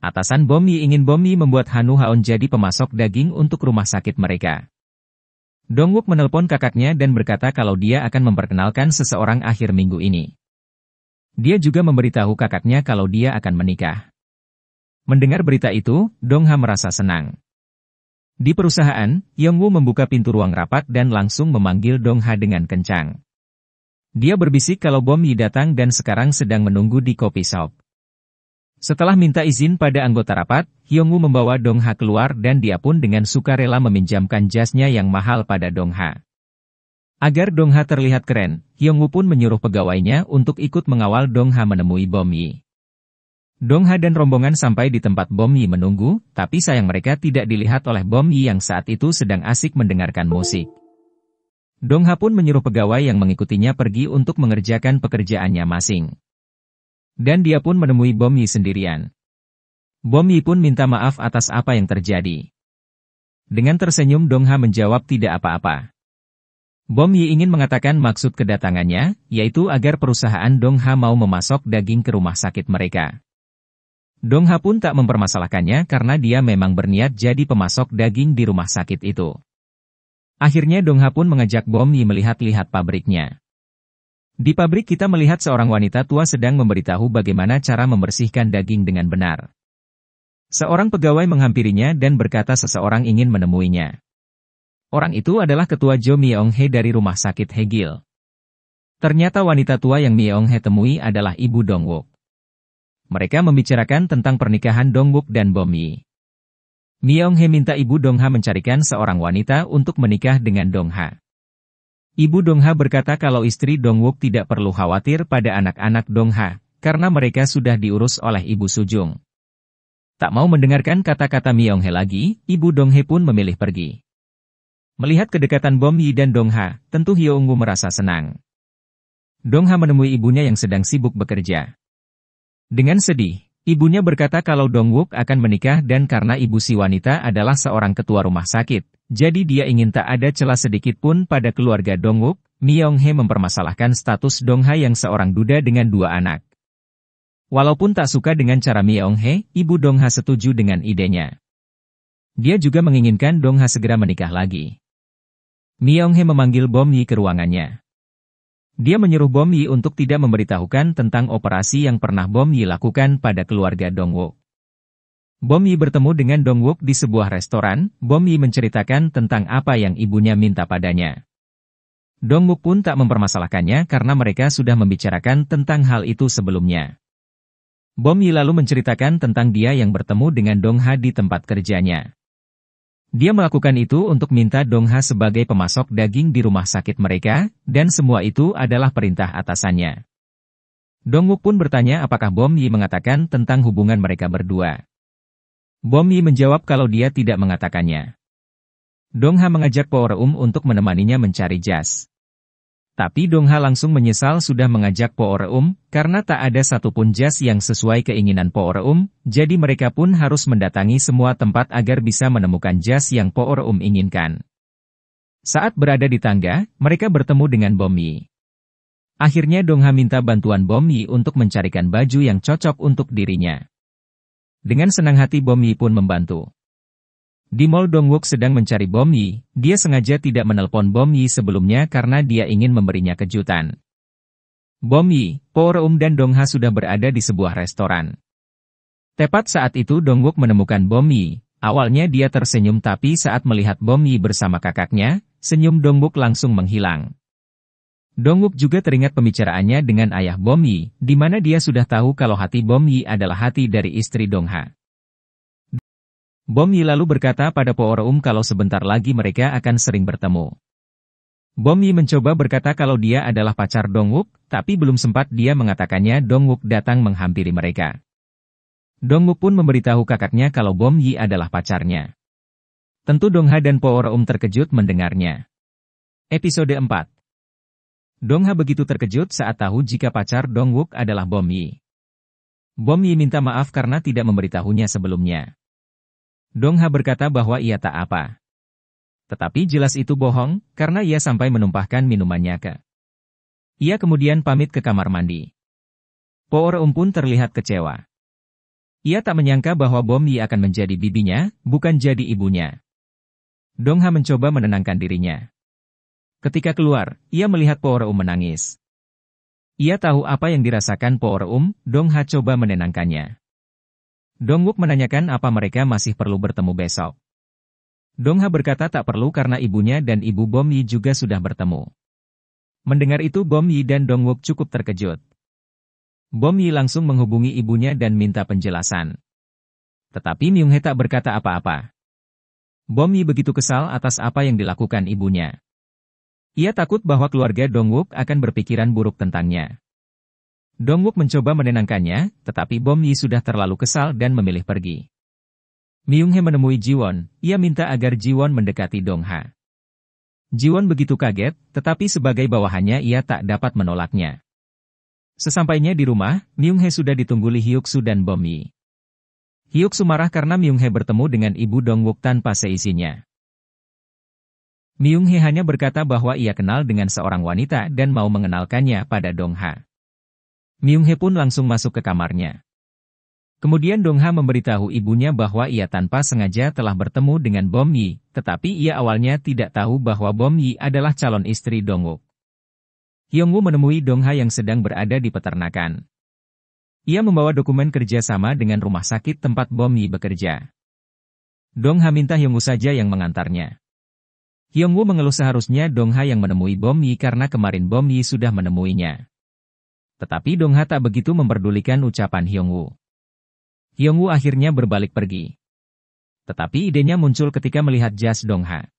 Atasan Bom Yi ingin Bom Yi membuat Hanu Haon jadi pemasok daging untuk rumah sakit mereka. Dongwook menelpon kakaknya dan berkata kalau dia akan memperkenalkan seseorang akhir minggu ini. Dia juga memberitahu kakaknya kalau dia akan menikah. Mendengar berita itu, Dongha merasa senang. Di perusahaan, Yongwoo membuka pintu ruang rapat dan langsung memanggil Dongha dengan kencang. Dia berbisik kalau Bom Yi datang dan sekarang sedang menunggu di kopi shop. Setelah minta izin pada anggota rapat, Hyungwoo membawa Dongha keluar dan dia pun dengan sukarela meminjamkan jasnya yang mahal pada Dongha. Agar Dongha terlihat keren, Hyungwoo pun menyuruh pegawainya untuk ikut mengawal Dongha menemui Bom Yi. Dongha dan rombongan sampai di tempat Bom Yi menunggu, tapi sayang mereka tidak dilihat oleh Bom Yi yang saat itu sedang asik mendengarkan musik. Dongha pun menyuruh pegawai yang mengikutinya pergi untuk mengerjakan pekerjaannya masing. Dan dia pun menemui Bom Yi sendirian. Bom Yi pun minta maaf atas apa yang terjadi. Dengan tersenyum Dongha menjawab tidak apa-apa. Bom Yi ingin mengatakan maksud kedatangannya, yaitu agar perusahaan Dongha mau memasok daging ke rumah sakit mereka. Dongha pun tak mempermasalahkannya karena dia memang berniat jadi pemasok daging di rumah sakit itu. Akhirnya Dongha pun mengajak Bom Yi melihat-lihat pabriknya. Di pabrik kita melihat seorang wanita tua sedang memberitahu bagaimana cara membersihkan daging dengan benar. Seorang pegawai menghampirinya dan berkata seseorang ingin menemuinya. Orang itu adalah ketua Jo Myung-hee dari rumah sakit Hegil. Ternyata wanita tua yang Myung-hee temui adalah ibu Dongwook. Mereka membicarakan tentang pernikahan Dongwook dan Bom Yi. Myung-hee minta ibu Dongha mencarikan seorang wanita untuk menikah dengan Dongha. Ibu Dongha berkata kalau istri Dongwook tidak perlu khawatir pada anak-anak Dongha, karena mereka sudah diurus oleh Ibu Sujung. Tak mau mendengarkan kata-kata Myung-hee lagi, Ibu Dong-hee pun memilih pergi. Melihat kedekatan Bom-yi dan Dong-ha, tentu Hyung-woo merasa senang. Dong-ha menemui ibunya yang sedang sibuk bekerja. Dengan sedih, ibunya berkata kalau Dong-wook akan menikah dan karena ibu si wanita adalah seorang ketua rumah sakit, jadi dia ingin tak ada celah sedikit pun pada keluarga Dong-wook. Myung-hee mempermasalahkan status Dong-ha yang seorang duda dengan 2 anak. Walaupun tak suka dengan cara Myung-hee, Ibu Dong-ha setuju dengan idenya. Dia juga menginginkan Dong-ha segera menikah lagi. Myung-hee memanggil Bom-yi ke ruangannya. Dia menyuruh Bom-yi untuk tidak memberitahukan tentang operasi yang pernah Bom-yi lakukan pada keluarga Dong-wook. Bom-yi bertemu dengan Dong-wook di sebuah restoran. Bom-yi menceritakan tentang apa yang ibunya minta padanya. Dong-wook pun tak mempermasalahkannya karena mereka sudah membicarakan tentang hal itu sebelumnya. Bom-yi lalu menceritakan tentang dia yang bertemu dengan Dong-ha di tempat kerjanya. Dia melakukan itu untuk minta Dong-ha sebagai pemasok daging di rumah sakit mereka, dan semua itu adalah perintah atasannya. Dong-wook pun bertanya apakah Bom-yi mengatakan tentang hubungan mereka berdua. Bom-yi menjawab kalau dia tidak mengatakannya. Dong-ha mengajak Po Reum untuk menemaninya mencari jas. Tapi Dong-ha langsung menyesal sudah mengajak Po Reum, karena tak ada satupun jas yang sesuai keinginan Po Reum, jadi mereka pun harus mendatangi semua tempat agar bisa menemukan jas yang Po Reum inginkan. Saat berada di tangga, mereka bertemu dengan Bom-yi. Akhirnya Dong-ha minta bantuan Bom-yi untuk mencarikan baju yang cocok untuk dirinya. Dengan senang hati Bom-yi pun membantu. Di mall Dong-wook sedang mencari Bom-yi, dia sengaja tidak menelpon Bom-yi sebelumnya karena dia ingin memberinya kejutan. Bom-yi, Po Reum dan Dong-ha sudah berada di sebuah restoran. Tepat saat itu Dong-wook menemukan Bom-yi. Awalnya dia tersenyum tapi saat melihat Bom-yi bersama kakaknya, senyum Dong-wook langsung menghilang. Dong-wook juga teringat pembicaraannya dengan ayah Bom-yi, di mana dia sudah tahu kalau hati Bom-yi adalah hati dari istri Dong-ha. Bom-yi lalu berkata pada Po Reum kalau sebentar lagi mereka akan sering bertemu. Bom-yi mencoba berkata kalau dia adalah pacar Dong-wook, tapi belum sempat dia mengatakannya Dong-wook datang menghampiri mereka. Dong-wook pun memberitahu kakaknya kalau Bom-yi adalah pacarnya. Tentu Dong-ha dan Po Reum terkejut mendengarnya. Episode 4. Dong-ha begitu terkejut saat tahu jika pacar Dong-wook adalah Bom-yi. Bom-yi minta maaf karena tidak memberitahunya sebelumnya. Dong-ha berkata bahwa ia tak apa. Tetapi jelas itu bohong, karena ia sampai menumpahkan minumannya ke. Ia kemudian pamit ke kamar mandi. Po Reum pun terlihat kecewa. Ia tak menyangka bahwa Bom-yi akan menjadi bibinya, bukan jadi ibunya. Dong-ha mencoba menenangkan dirinya. Ketika keluar, ia melihat Po Reum menangis. Ia tahu apa yang dirasakan Po Reum. Dong-ha coba menenangkannya. Dong-wook menanyakan apa mereka masih perlu bertemu besok. Dong-ha berkata tak perlu karena ibunya dan ibu Bom-yi juga sudah bertemu. Mendengar itu Bom-yi dan Dong-wook cukup terkejut. Bom-yi langsung menghubungi ibunya dan minta penjelasan. Tetapi Myung-hee tak berkata apa-apa. Bom-yi begitu kesal atas apa yang dilakukan ibunya. Ia takut bahwa keluarga Dong-wook akan berpikiran buruk tentangnya. Dong-wook mencoba menenangkannya, tetapi Bom-yi sudah terlalu kesal dan memilih pergi. Myung-hee menemui Ji-won, ia minta agar Ji-won mendekati Dong-ha. Ji-won begitu kaget, tetapi sebagai bawahannya ia tak dapat menolaknya. Sesampainya di rumah, Myung-hee sudah ditunggu Lee Hyuk-soo dan Bom-yi. Hyuk-soo marah karena Myung-hee bertemu dengan ibu Dong-wook tanpa seizinnya. Myung-hee hanya berkata bahwa ia kenal dengan seorang wanita dan mau mengenalkannya pada Dong-ha. Myung-hee pun langsung masuk ke kamarnya. Kemudian Dong-ha memberitahu ibunya bahwa ia tanpa sengaja telah bertemu dengan Bom-yi, tetapi ia awalnya tidak tahu bahwa Bom-yi adalah calon istri Dong-wook. Hyung-woo menemui Dong-ha yang sedang berada di peternakan. Ia membawa dokumen kerja sama dengan rumah sakit tempat Bom-yi bekerja. Dong-ha minta Hyung-woo saja yang mengantarnya. Hyung-woo mengeluh seharusnya Dong-ha yang menemui Bom-yi karena kemarin Bom-yi sudah menemuinya. Tetapi Dong-ha tak begitu memperdulikan ucapan Hyung-woo. Hyung-woo akhirnya berbalik pergi. Tetapi idenya muncul ketika melihat jas Dong-ha.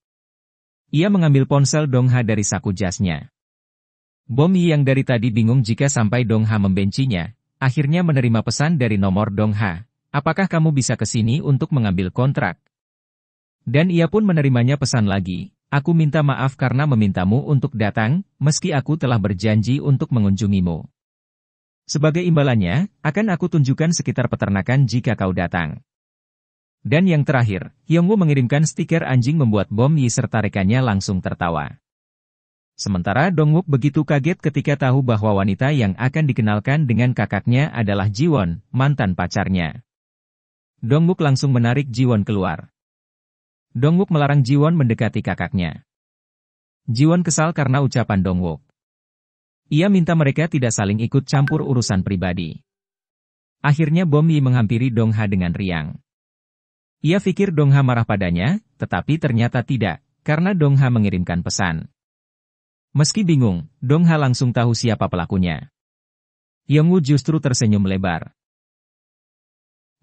Ia mengambil ponsel Dong-ha dari saku jasnya. Bom-yi yang dari tadi bingung jika sampai Dong-ha membencinya, akhirnya menerima pesan dari nomor Dong Ha. Apakah kamu bisa ke sini untuk mengambil kontrak? Dan ia pun menerimanya pesan lagi. Aku minta maaf karena memintamu untuk datang, meski aku telah berjanji untuk mengunjungimu. Sebagai imbalannya, akan aku tunjukkan sekitar peternakan jika kau datang. Dan yang terakhir, Hyungwoo mengirimkan stiker anjing membuat Bom Yi serta rekannya langsung tertawa. Sementara Dongwook begitu kaget ketika tahu bahwa wanita yang akan dikenalkan dengan kakaknya adalah Jiwon, mantan pacarnya. Dongwook langsung menarik Jiwon keluar. Dongwook melarang Jiwon mendekati kakaknya. Jiwon kesal karena ucapan Dongwook. Ia minta mereka tidak saling ikut campur urusan pribadi. Akhirnya Bom Yi menghampiri Dong Ha dengan riang. Ia pikir Dong Ha marah padanya, tetapi ternyata tidak, karena Dong Ha mengirimkan pesan. Meski bingung, Dong Ha langsung tahu siapa pelakunya. Hyungwoo justru tersenyum lebar.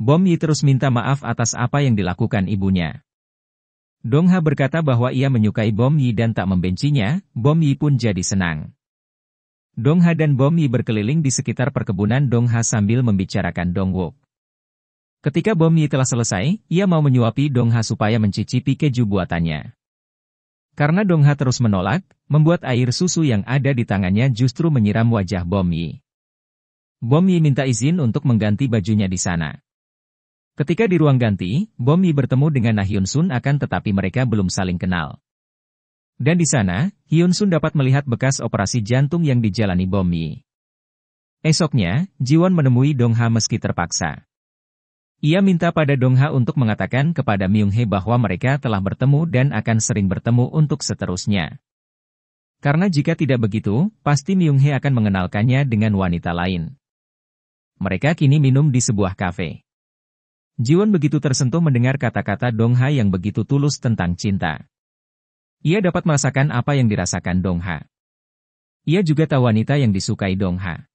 Bom Yi terus minta maaf atas apa yang dilakukan ibunya. Dong Ha berkata bahwa ia menyukai Bom Yi dan tak membencinya, Bom Yi pun jadi senang. Dong Ha dan Bom Yi berkeliling di sekitar perkebunan Dong Ha sambil membicarakan Dongwook. Ketika Bom Yi telah selesai, ia mau menyuapi Dong Ha supaya mencicipi keju buatannya. Karena Dong Ha terus menolak, membuat air susu yang ada di tangannya justru menyiram wajah Bom Yi. Bom Yi minta izin untuk mengganti bajunya di sana. Ketika di ruang ganti, Bom Yi bertemu dengan Na Hyun Sun akan tetapi mereka belum saling kenal. Dan di sana, Hyun Sun dapat melihat bekas operasi jantung yang dijalani Bom Yi. Esoknya, Jiwon menemui Dong Ha meski terpaksa. Ia minta pada Dong Ha untuk mengatakan kepada Myung Hae bahwa mereka telah bertemu dan akan sering bertemu untuk seterusnya. Karena jika tidak begitu, pasti Myung Hae akan mengenalkannya dengan wanita lain. Mereka kini minum di sebuah kafe. Jiwon begitu tersentuh mendengar kata-kata Dong Ha yang begitu tulus tentang cinta. Ia dapat merasakan apa yang dirasakan Dong Ha. Ia juga tahu wanita yang disukai Dong Ha.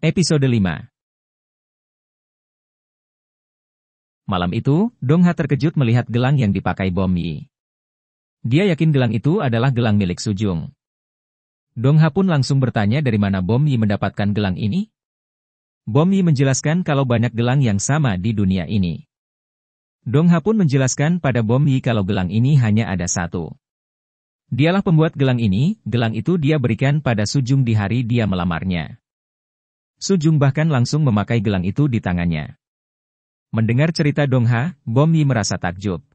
Episode 5. Malam itu, Dong Ha terkejut melihat gelang yang dipakai Bom Yi. Dia yakin gelang itu adalah gelang milik Sujung. Dong Ha pun langsung bertanya dari mana Bom Yi mendapatkan gelang ini. Bom Yi menjelaskan kalau banyak gelang yang sama di dunia ini. Dong Ha pun menjelaskan pada Bom Yi kalau gelang ini hanya ada satu. Dialah pembuat gelang ini, gelang itu dia berikan pada Sujung di hari dia melamarnya. Sujung bahkan langsung memakai gelang itu di tangannya. Mendengar cerita Dong Ha, Bom Yi merasa takjub.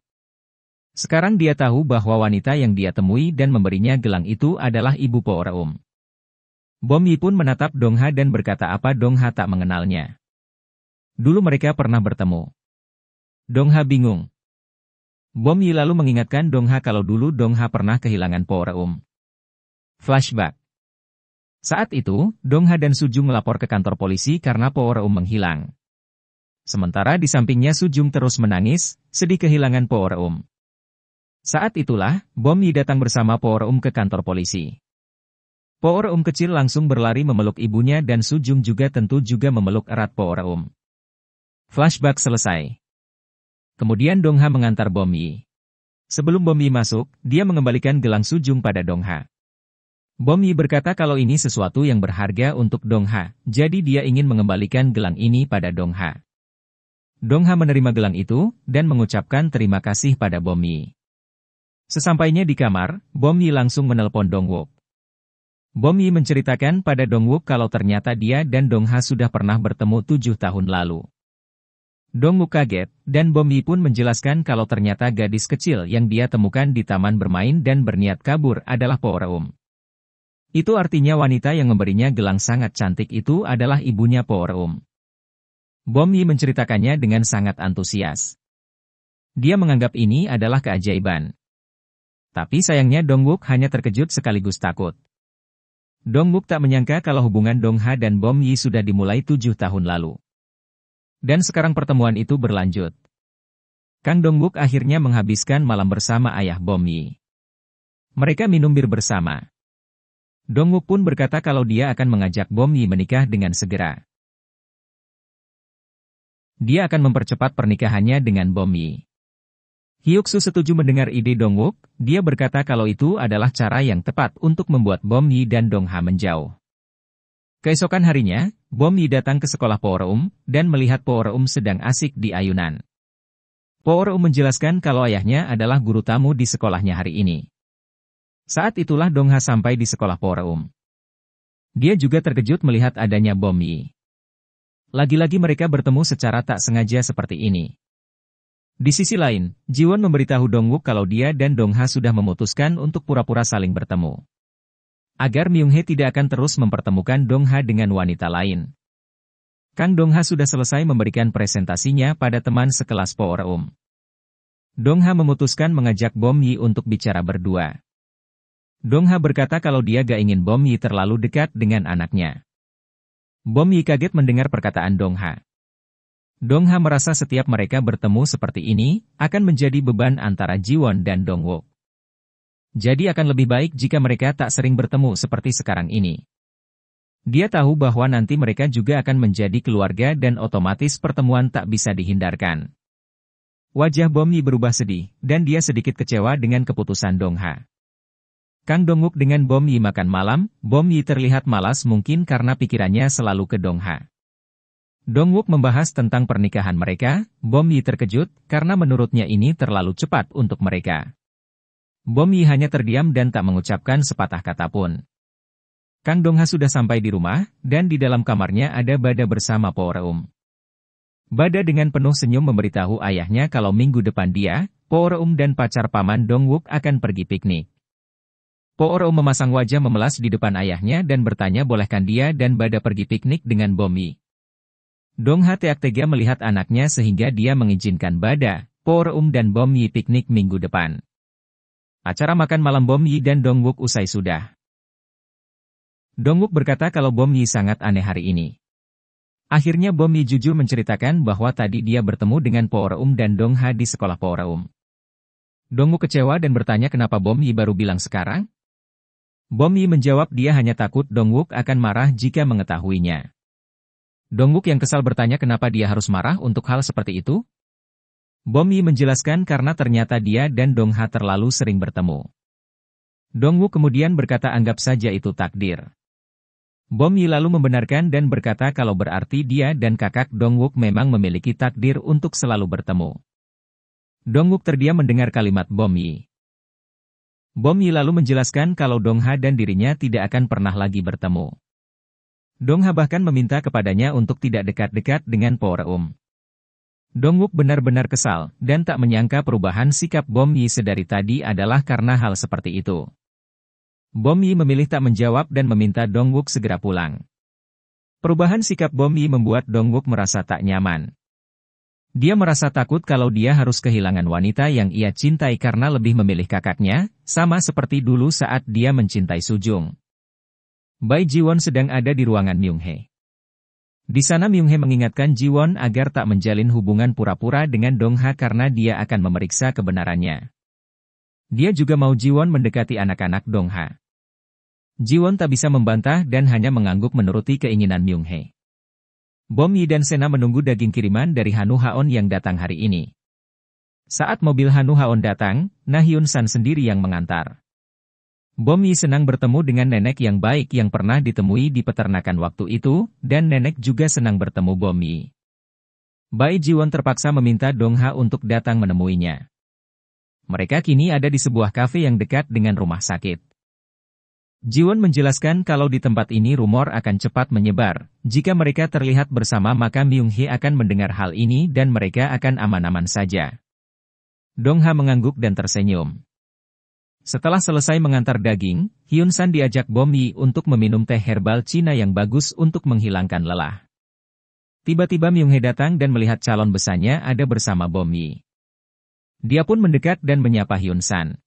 Sekarang dia tahu bahwa wanita yang dia temui dan memberinya gelang itu adalah Ibu Po Reum. Bom Yi pun menatap Dong Ha dan berkata apa Dong Ha tak mengenalnya. Dulu mereka pernah bertemu. Dong Ha bingung. Bom Yi lalu mengingatkan Dong Ha kalau dulu Dong Ha pernah kehilangan Po Reum. Flashback. Saat itu, Dong Ha dan Sujung melapor ke kantor polisi karena Po Reum menghilang. Sementara di sampingnya Sujung terus menangis, sedih kehilangan Po Reum. Saat itulah, Bom Yi datang bersama Po Reum ke kantor polisi. Po Reum kecil langsung berlari memeluk ibunya dan Sujung juga tentu juga memeluk erat Po Reum. Flashback selesai. Kemudian Dong Ha mengantar Bom Yi. Sebelum Bom Yi masuk, dia mengembalikan gelang Sujung pada Dong Ha. Bom Yi berkata kalau ini sesuatu yang berharga untuk Dong Ha, jadi dia ingin mengembalikan gelang ini pada Dong Ha. Dong Ha menerima gelang itu, dan mengucapkan terima kasih pada Bom Yi. Sesampainya di kamar, Bom Yi langsung menelpon Dongwook. Bom Yi menceritakan pada Dongwook kalau ternyata dia dan Dong Ha sudah pernah bertemu 7 tahun lalu. Dongwook kaget, dan Bom Yi pun menjelaskan kalau ternyata gadis kecil yang dia temukan di taman bermain dan berniat kabur adalah Po Reum. Itu artinya wanita yang memberinya gelang sangat cantik itu adalah ibunya Po Reum. Bom Yi menceritakannya dengan sangat antusias. Dia menganggap ini adalah keajaiban. Tapi sayangnya Dongwook hanya terkejut sekaligus takut. Dongwook tak menyangka kalau hubungan Dong Ha dan Bom Yi sudah dimulai 7 tahun lalu. Dan sekarang pertemuan itu berlanjut. Kang Dongwook akhirnya menghabiskan malam bersama ayah Bom Yi. Mereka minum bir bersama. Dongwook pun berkata kalau dia akan mengajak Bom Yi menikah dengan segera. Dia akan mempercepat pernikahannya dengan Bom Yi. Hyuk-soo setuju mendengar ide Dongwook, dia berkata kalau itu adalah cara yang tepat untuk membuat Bom Yi dan Dong Ha menjauh. Keesokan harinya, Bom Yi datang ke sekolah Po Reum, dan melihat Po Reum sedang asik di ayunan. Po Reum menjelaskan kalau ayahnya adalah guru tamu di sekolahnya hari ini. Saat itulah Dong Ha sampai di sekolah Po Reum. Dia juga terkejut melihat adanya Bom Yi. Lagi-lagi mereka bertemu secara tak sengaja seperti ini. Di sisi lain, Jiwon memberitahu Dongwook kalau dia dan Dong Ha sudah memutuskan untuk pura-pura saling bertemu. Agar Myung-hee tidak akan terus mempertemukan Dong Ha dengan wanita lain. Kang Dong Ha sudah selesai memberikan presentasinya pada teman sekelas Po Reum. Dong Ha memutuskan mengajak Bom Yi untuk bicara berdua. Dong Ha berkata kalau dia gak ingin Bom Yi terlalu dekat dengan anaknya. Bom Yi kaget mendengar perkataan Dong Ha. Dong Ha merasa setiap mereka bertemu seperti ini, akan menjadi beban antara Jiwon dan Dongwook. Jadi akan lebih baik jika mereka tak sering bertemu seperti sekarang ini. Dia tahu bahwa nanti mereka juga akan menjadi keluarga dan otomatis pertemuan tak bisa dihindarkan. Wajah Bom Yi berubah sedih, dan dia sedikit kecewa dengan keputusan Dong Ha. Kang Dongwook dengan Bom Yi makan malam, Bom Yi terlihat malas mungkin karena pikirannya selalu ke Dong Ha. Dongwook membahas tentang pernikahan mereka, Bom Yi terkejut, karena menurutnya ini terlalu cepat untuk mereka. Bom Yi hanya terdiam dan tak mengucapkan sepatah kata pun. Kang Dong Ha sudah sampai di rumah, dan di dalam kamarnya ada Bada bersama Po Reum. Bada dengan penuh senyum memberitahu ayahnya kalau minggu depan dia, Po Reum dan pacar paman Dongwook akan pergi piknik. Po Reum memasang wajah memelas di depan ayahnya dan bertanya bolehkan dia dan Bada pergi piknik dengan Bom Yi. Dong Ha tak tega melihat anaknya sehingga dia mengizinkan Bada, Po Reum dan Bom Yi piknik minggu depan. Acara makan malam Bom Yi dan Dongwook usai sudah. Dongwook berkata kalau Bom Yi sangat aneh hari ini. Akhirnya Bom Yi jujur menceritakan bahwa tadi dia bertemu dengan Po Reum dan Dong Ha di sekolah Po Reum. Dongwook kecewa dan bertanya kenapa Bom Yi baru bilang sekarang? Bom Yi menjawab dia hanya takut Dongwook akan marah jika mengetahuinya. Dongwook yang kesal bertanya kenapa dia harus marah untuk hal seperti itu? Bom Yi menjelaskan karena ternyata dia dan Dong Ha terlalu sering bertemu. Dongwook kemudian berkata anggap saja itu takdir. Bom Yi lalu membenarkan dan berkata kalau berarti dia dan kakak Dongwook memang memiliki takdir untuk selalu bertemu. Dongwook terdiam mendengar kalimat Bom Yi. Bom Yi lalu menjelaskan kalau Dong Ha dan dirinya tidak akan pernah lagi bertemu. Dong Ha bahkan meminta kepadanya untuk tidak dekat-dekat dengan Po Reum. Dongwook benar-benar kesal, dan tak menyangka perubahan sikap Bom Yi sedari tadi adalah karena hal seperti itu. Bom Yi memilih tak menjawab dan meminta Dongwook segera pulang. Perubahan sikap Bom Yi membuat Dongwook merasa tak nyaman. Dia merasa takut kalau dia harus kehilangan wanita yang ia cintai karena lebih memilih kakaknya, sama seperti dulu saat dia mencintai Sujung. Bai Jiwon sedang ada di ruangan Myung-hee. Di sana Myung-hee mengingatkan Jiwon agar tak menjalin hubungan pura-pura dengan Dong Ha karena dia akan memeriksa kebenarannya. Dia juga mau Jiwon mendekati anak-anak Dong Ha. Jiwon tak bisa membantah dan hanya mengangguk menuruti keinginan Myung-hee. Bom Yi dan Sena menunggu daging kiriman dari Hanu Haon yang datang hari ini. Saat mobil Hanu Haon datang, Na Hyun San sendiri yang mengantar. Bom Yi senang bertemu dengan nenek yang baik yang pernah ditemui di peternakan waktu itu, dan nenek juga senang bertemu Bom Yi. Bai Jiwon terpaksa meminta Dong Ha untuk datang menemuinya. Mereka kini ada di sebuah kafe yang dekat dengan rumah sakit. Jiwon menjelaskan kalau di tempat ini rumor akan cepat menyebar, jika mereka terlihat bersama maka Myung-hee akan mendengar hal ini dan mereka akan aman-aman saja. Dong Ha mengangguk dan tersenyum. Setelah selesai mengantar daging, Hyun San diajak Bom Yi untuk meminum teh herbal Cina yang bagus untuk menghilangkan lelah. Tiba-tiba Myung-hee datang dan melihat calon besannya ada bersama Bom Yi. Dia pun mendekat dan menyapa Hyun San.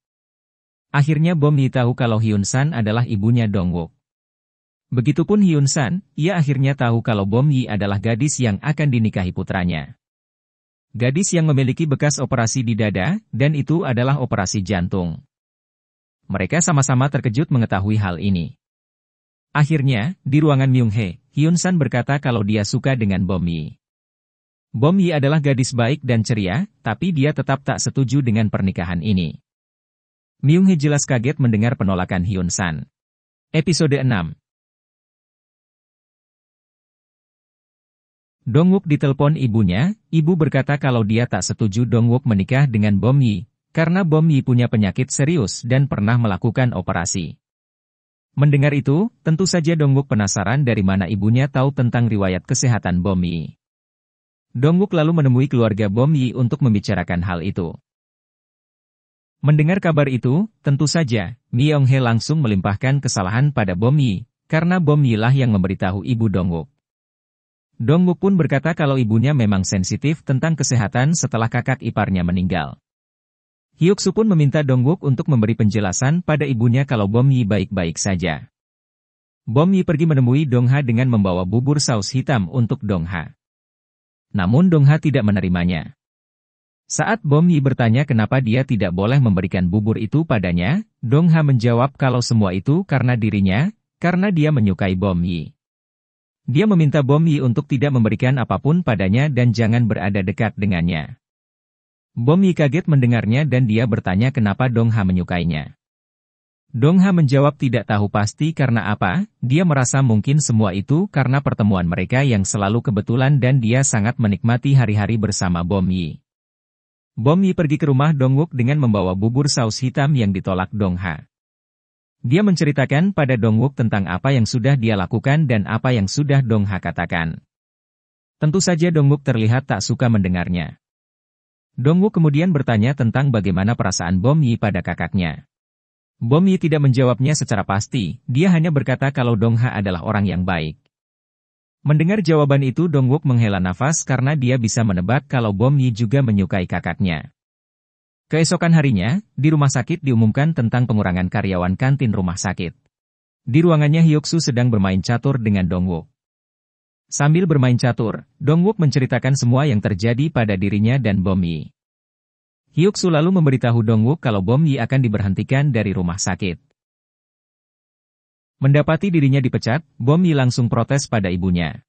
Akhirnya Bom Yi tahu kalau Hyun San adalah ibunya Dongwook. Begitupun Hyun San, ia akhirnya tahu kalau Bom Yi adalah gadis yang akan dinikahi putranya. Gadis yang memiliki bekas operasi di dada, dan itu adalah operasi jantung. Mereka sama-sama terkejut mengetahui hal ini. Akhirnya, di ruangan Myung-hee, Hyun San berkata kalau dia suka dengan Bom Yi. Bom Yi adalah gadis baik dan ceria, tapi dia tetap tak setuju dengan pernikahan ini. Myung-hee jelas kaget mendengar penolakan Hyun San. Episode 6 Dongwook ditelepon ibunya, ibu berkata kalau dia tak setuju Dongwook menikah dengan Bom Yi, karena Bom Yi punya penyakit serius dan pernah melakukan operasi. Mendengar itu, tentu saja Dongwook penasaran dari mana ibunya tahu tentang riwayat kesehatan Bom Yi. Dongwook lalu menemui keluarga Bom Yi untuk membicarakan hal itu. Mendengar kabar itu, tentu saja, Myung-hee langsung melimpahkan kesalahan pada Bom Yi, karena Bom Yi lah yang memberitahu ibu Dongwook. Dongwook pun berkata kalau ibunya memang sensitif tentang kesehatan setelah kakak iparnya meninggal. Hyuk-soo pun meminta Dongwook untuk memberi penjelasan pada ibunya kalau Bom Yi baik-baik saja. Bom Yi pergi menemui Dong-ha dengan membawa bubur saus hitam untuk Dong-ha. Namun Dong-ha tidak menerimanya. Saat Bom Yi bertanya kenapa dia tidak boleh memberikan bubur itu padanya, Dong-ha menjawab kalau semua itu karena dirinya, karena dia menyukai Bom Yi. Dia meminta Bom Yi untuk tidak memberikan apapun padanya dan jangan berada dekat dengannya. Bom Yi kaget mendengarnya dan dia bertanya kenapa Dong-ha menyukainya. Dong-ha menjawab tidak tahu pasti karena apa, dia merasa mungkin semua itu karena pertemuan mereka yang selalu kebetulan dan dia sangat menikmati hari-hari bersama Bom Yi. Bom Yi pergi ke rumah Dongwook dengan membawa bubur saus hitam yang ditolak Dong-ha. Dia menceritakan pada Dongwook tentang apa yang sudah dia lakukan dan apa yang sudah Dong-ha katakan. Tentu saja Dongwook terlihat tak suka mendengarnya. Dongwook kemudian bertanya tentang bagaimana perasaan Bom Yi pada kakaknya. Bom Yi tidak menjawabnya secara pasti, dia hanya berkata kalau Dong-ha adalah orang yang baik. Mendengar jawaban itu Dongwook menghela nafas karena dia bisa menebak kalau Bom Yi juga menyukai kakaknya. Keesokan harinya, di rumah sakit diumumkan tentang pengurangan karyawan kantin rumah sakit. Di ruangannya Hyuk-soo sedang bermain catur dengan Dongwook. Sambil bermain catur, Dongwook menceritakan semua yang terjadi pada dirinya dan Bom Yi. Hyuk-soo lalu memberitahu Dongwook kalau Bom Yi akan diberhentikan dari rumah sakit. Mendapati dirinya dipecat, Bom Yi langsung protes pada ibunya.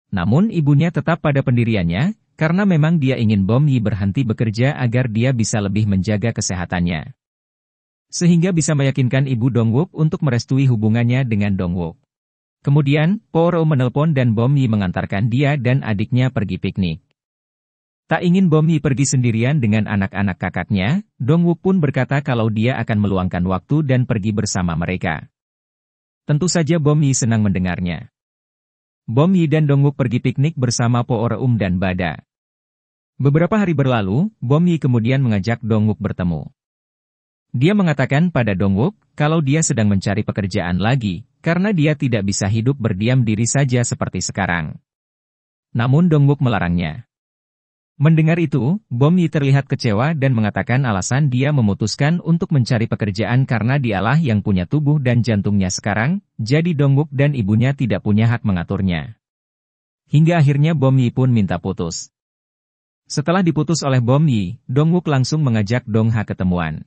Namun ibunya tetap pada pendiriannya, karena memang dia ingin Bom Yi berhenti bekerja agar dia bisa lebih menjaga kesehatannya. Sehingga bisa meyakinkan ibu Dongwook untuk merestui hubungannya dengan Dongwook. Kemudian, Po-ro menelpon dan Bom Yi mengantarkan dia dan adiknya pergi piknik. Tak ingin Bom Yi pergi sendirian dengan anak-anak kakaknya, Dongwook pun berkata kalau dia akan meluangkan waktu dan pergi bersama mereka. Tentu saja Bom Yi senang mendengarnya. Bom Yi dan Dongwook pergi piknik bersama Po-ro dan Bada. Beberapa hari berlalu, Bom Yi kemudian mengajak Dongwook bertemu. Dia mengatakan pada Dongwook, kalau dia sedang mencari pekerjaan lagi, karena dia tidak bisa hidup berdiam diri saja seperti sekarang. Namun Dongwook melarangnya. Mendengar itu, Bom Yi terlihat kecewa dan mengatakan alasan dia memutuskan untuk mencari pekerjaan karena dialah yang punya tubuh dan jantungnya sekarang, jadi Dongwook dan ibunya tidak punya hak mengaturnya. Hingga akhirnya Bom Yi pun minta putus. Setelah diputus oleh Bom Yi, Dongwook langsung mengajak Dong-ha ketemuan.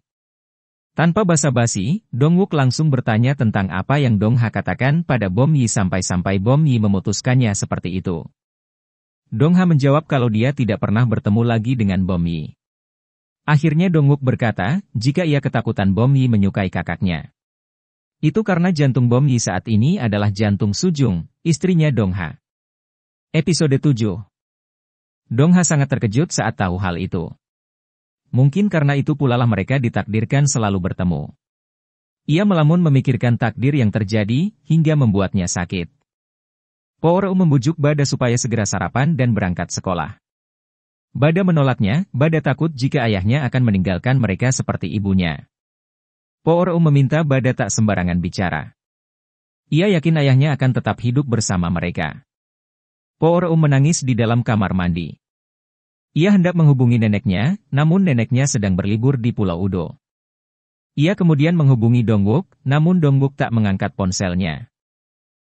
Tanpa basa-basi, Dongwook langsung bertanya tentang apa yang Dong-ha katakan pada Bom Yi sampai-sampai Bom Yi memutuskannya seperti itu. Dong-ha menjawab kalau dia tidak pernah bertemu lagi dengan Bom Yi. Akhirnya Dongwook berkata, jika ia ketakutan Bom Yi menyukai kakaknya. Itu karena jantung Bom Yi saat ini adalah jantung Sujung, istrinya Dong-ha. Episode 7. Dong-ha sangat terkejut saat tahu hal itu. Mungkin karena itu pula lah mereka ditakdirkan selalu bertemu. Ia melamun memikirkan takdir yang terjadi, hingga membuatnya sakit. Po-ro membujuk Bada supaya segera sarapan dan berangkat sekolah. Bada menolaknya, Bada takut jika ayahnya akan meninggalkan mereka seperti ibunya. Po-ro meminta Bada tak sembarangan bicara. Ia yakin ayahnya akan tetap hidup bersama mereka. Po-ro menangis di dalam kamar mandi. Ia hendak menghubungi neneknya, namun neneknya sedang berlibur di Pulau Udo. Ia kemudian menghubungi Dongwook, namun Dongwook tak mengangkat ponselnya.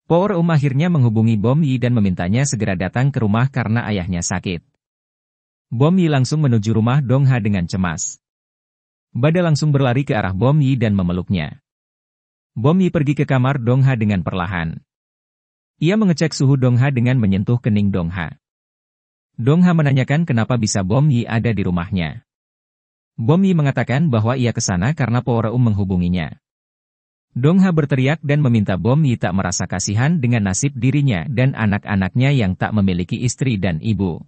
Po-ro akhirnya menghubungi Bom Yi dan memintanya segera datang ke rumah karena ayahnya sakit. Bom Yi langsung menuju rumah Dong-ha dengan cemas. Bada langsung berlari ke arah Bom Yi dan memeluknya. Bom Yi pergi ke kamar Dong-ha dengan perlahan. Ia mengecek suhu Dong-ha dengan menyentuh kening Dong-ha. Dong-ha menanyakan kenapa bisa Bom Yi ada di rumahnya. Bom Yi mengatakan bahwa ia ke sana karena Po-ro menghubunginya. Dongha berteriak dan meminta Bom Yi tak merasa kasihan dengan nasib dirinya dan anak-anaknya yang tak memiliki istri dan ibu.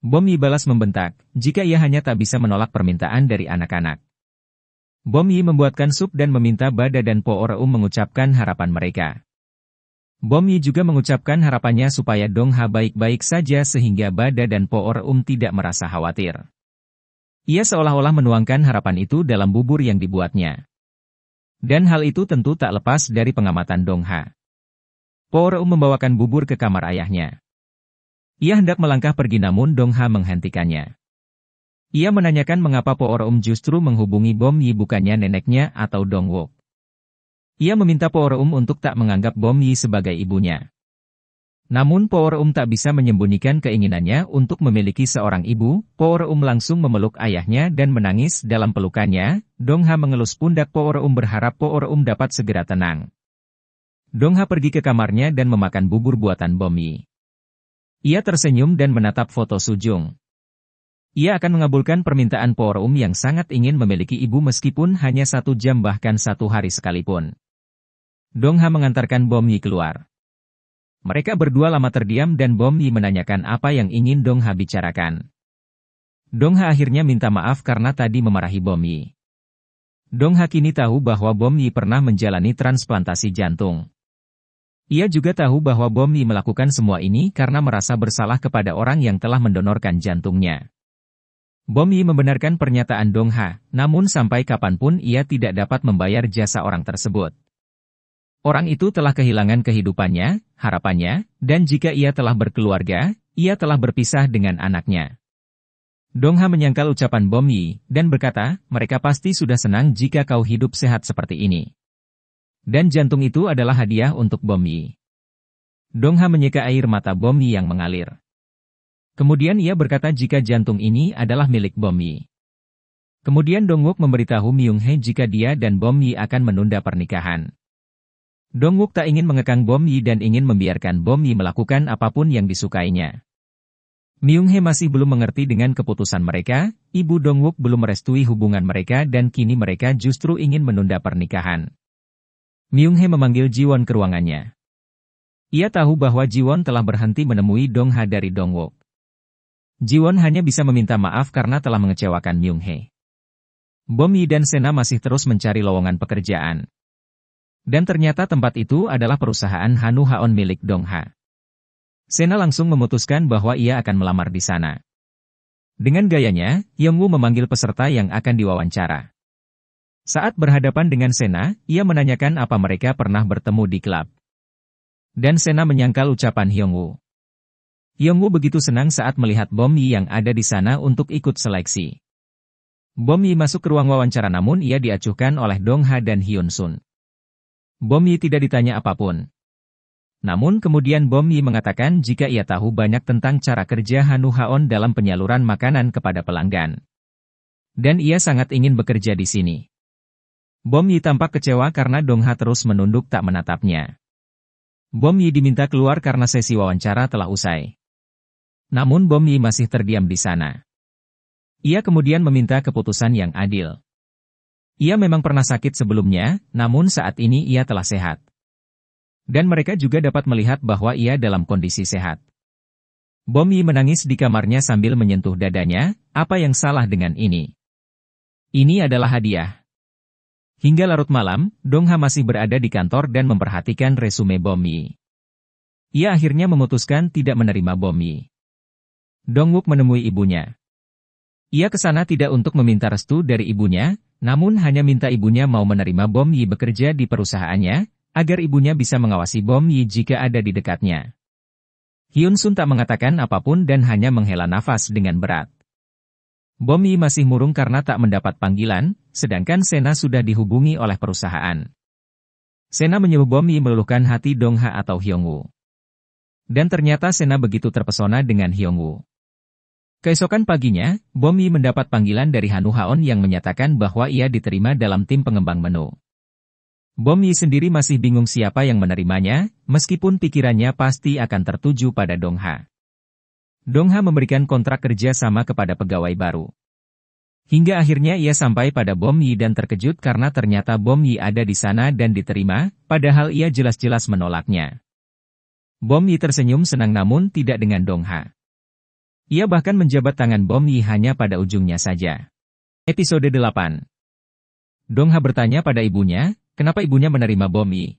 Bom Yi balas membentak, jika ia hanya tak bisa menolak permintaan dari anak-anak. Bom Yi membuatkan sup dan meminta Bada dan Po Reum mengucapkan harapan mereka. Bom Yi juga mengucapkan harapannya supaya Dongha baik-baik saja sehingga Bada dan Po Reum tidak merasa khawatir. Ia seolah-olah menuangkan harapan itu dalam bubur yang dibuatnya. Dan hal itu tentu tak lepas dari pengamatan Dongha. Po Reum membawakan bubur ke kamar ayahnya. Ia hendak melangkah pergi namun Dongha menghentikannya. Ia menanyakan mengapa Po Reum justru menghubungi Bom Yi bukannya neneknya atau Dongwook. Ia meminta Po Reum untuk tak menganggap Bom Yi sebagai ibunya. Namun Po Reum tak bisa menyembunyikan keinginannya untuk memiliki seorang ibu. Po Reum langsung memeluk ayahnya dan menangis dalam pelukannya. Dongha mengelus pundak Po Reum berharap Po Reum dapat segera tenang. Dongha pergi ke kamarnya dan memakan bubur buatan Bom Yi. Ia tersenyum dan menatap foto Sujung. Ia akan mengabulkan permintaan Po Reum yang sangat ingin memiliki ibu meskipun hanya 1 jam bahkan 1 hari sekalipun. Dongha mengantarkan Bom Yi keluar. Mereka berdua lama terdiam dan Bom Yi menanyakan apa yang ingin Dongha bicarakan. Dongha akhirnya minta maaf karena tadi memarahi Bom Yi. Dongha kini tahu bahwa Bom Yi pernah menjalani transplantasi jantung. Ia juga tahu bahwa Bom Yi melakukan semua ini karena merasa bersalah kepada orang yang telah mendonorkan jantungnya. Bom Yi membenarkan pernyataan Dongha, namun sampai kapanpun ia tidak dapat membayar jasa orang tersebut. Orang itu telah kehilangan kehidupannya, harapannya, dan jika ia telah berkeluarga, ia telah berpisah dengan anaknya. Dongha menyangkal ucapan Bom Yi, dan berkata, mereka pasti sudah senang jika kau hidup sehat seperti ini. Dan jantung itu adalah hadiah untuk Bom Yi. Dongha menyeka air mata Bom Yi yang mengalir. Kemudian ia berkata jika jantung ini adalah milik Bom Yi. Kemudian Dongwook memberitahu Myung-hye jika dia dan Bom Yi akan menunda pernikahan. Dongwook tak ingin mengekang Bom Yi dan ingin membiarkan Bom Yi melakukan apapun yang disukainya. Myung-hye masih belum mengerti dengan keputusan mereka, ibu Dongwook belum merestui hubungan mereka dan kini mereka justru ingin menunda pernikahan. Myung-hye memanggil Jiwon ke ruangannya. Ia tahu bahwa Jiwon telah berhenti menemui Dongha dari Dongwook. Jiwon hanya bisa meminta maaf karena telah mengecewakan Myung-hye. Bom Yi dan Sena masih terus mencari lowongan pekerjaan. Dan ternyata tempat itu adalah perusahaan Hanu Haon milik Dongha. Sena langsung memutuskan bahwa ia akan melamar di sana. Dengan gayanya, Yongwoo memanggil peserta yang akan diwawancara. Saat berhadapan dengan Sena, ia menanyakan apa mereka pernah bertemu di klub. Dan Sena menyangkal ucapan Hyungwoo. Hyungwoo begitu senang saat melihat Bom Yi yang ada di sana untuk ikut seleksi. Bom Yi masuk ke ruang wawancara namun ia diacuhkan oleh Dongha dan Hyun Sun. Bom Yi tidak ditanya apapun. Namun kemudian Bom Yi mengatakan jika ia tahu banyak tentang cara kerja Hanu Haon dalam penyaluran makanan kepada pelanggan. Dan ia sangat ingin bekerja di sini. Bom Yi tampak kecewa karena Dongha terus menunduk tak menatapnya. Bom Yi diminta keluar karena sesi wawancara telah usai. Namun Bom Yi masih terdiam di sana. Ia kemudian meminta keputusan yang adil. Ia memang pernah sakit sebelumnya, namun saat ini ia telah sehat. Dan mereka juga dapat melihat bahwa ia dalam kondisi sehat. Bom Yi menangis di kamarnya sambil menyentuh dadanya, apa yang salah dengan ini? Ini adalah hadiah. Hingga larut malam, Dongha masih berada di kantor dan memperhatikan resume Bom Yi. Ia akhirnya memutuskan tidak menerima Bom Yi. Dongwook menemui ibunya. Ia ke sana tidak untuk meminta restu dari ibunya, namun hanya minta ibunya mau menerima Bom Yi bekerja di perusahaannya, agar ibunya bisa mengawasi Bom Yi jika ada di dekatnya. Hyun Sun tak mengatakan apapun dan hanya menghela nafas dengan berat. Bom Yi masih murung karena tak mendapat panggilan, sedangkan Sena sudah dihubungi oleh perusahaan. Sena menyuruh Bom Yi meluluhkan hati Dongha atau Hyungwoo. Dan ternyata Sena begitu terpesona dengan Hyungwoo. Keesokan paginya, Bom Yi mendapat panggilan dari Hanu Haon yang menyatakan bahwa ia diterima dalam tim pengembang menu. Bom Yi sendiri masih bingung siapa yang menerimanya, meskipun pikirannya pasti akan tertuju pada Dongha. Dongha memberikan kontrak kerja sama kepada pegawai baru. Hingga akhirnya ia sampai pada Bom Yi dan terkejut karena ternyata Bom Yi ada di sana dan diterima, padahal ia jelas-jelas menolaknya. Bom Yi tersenyum senang namun tidak dengan Dong Ha. Ia bahkan menjabat tangan Bom Yi hanya pada ujungnya saja. Episode 8. Dong Ha bertanya pada ibunya, kenapa ibunya menerima Bom Yi?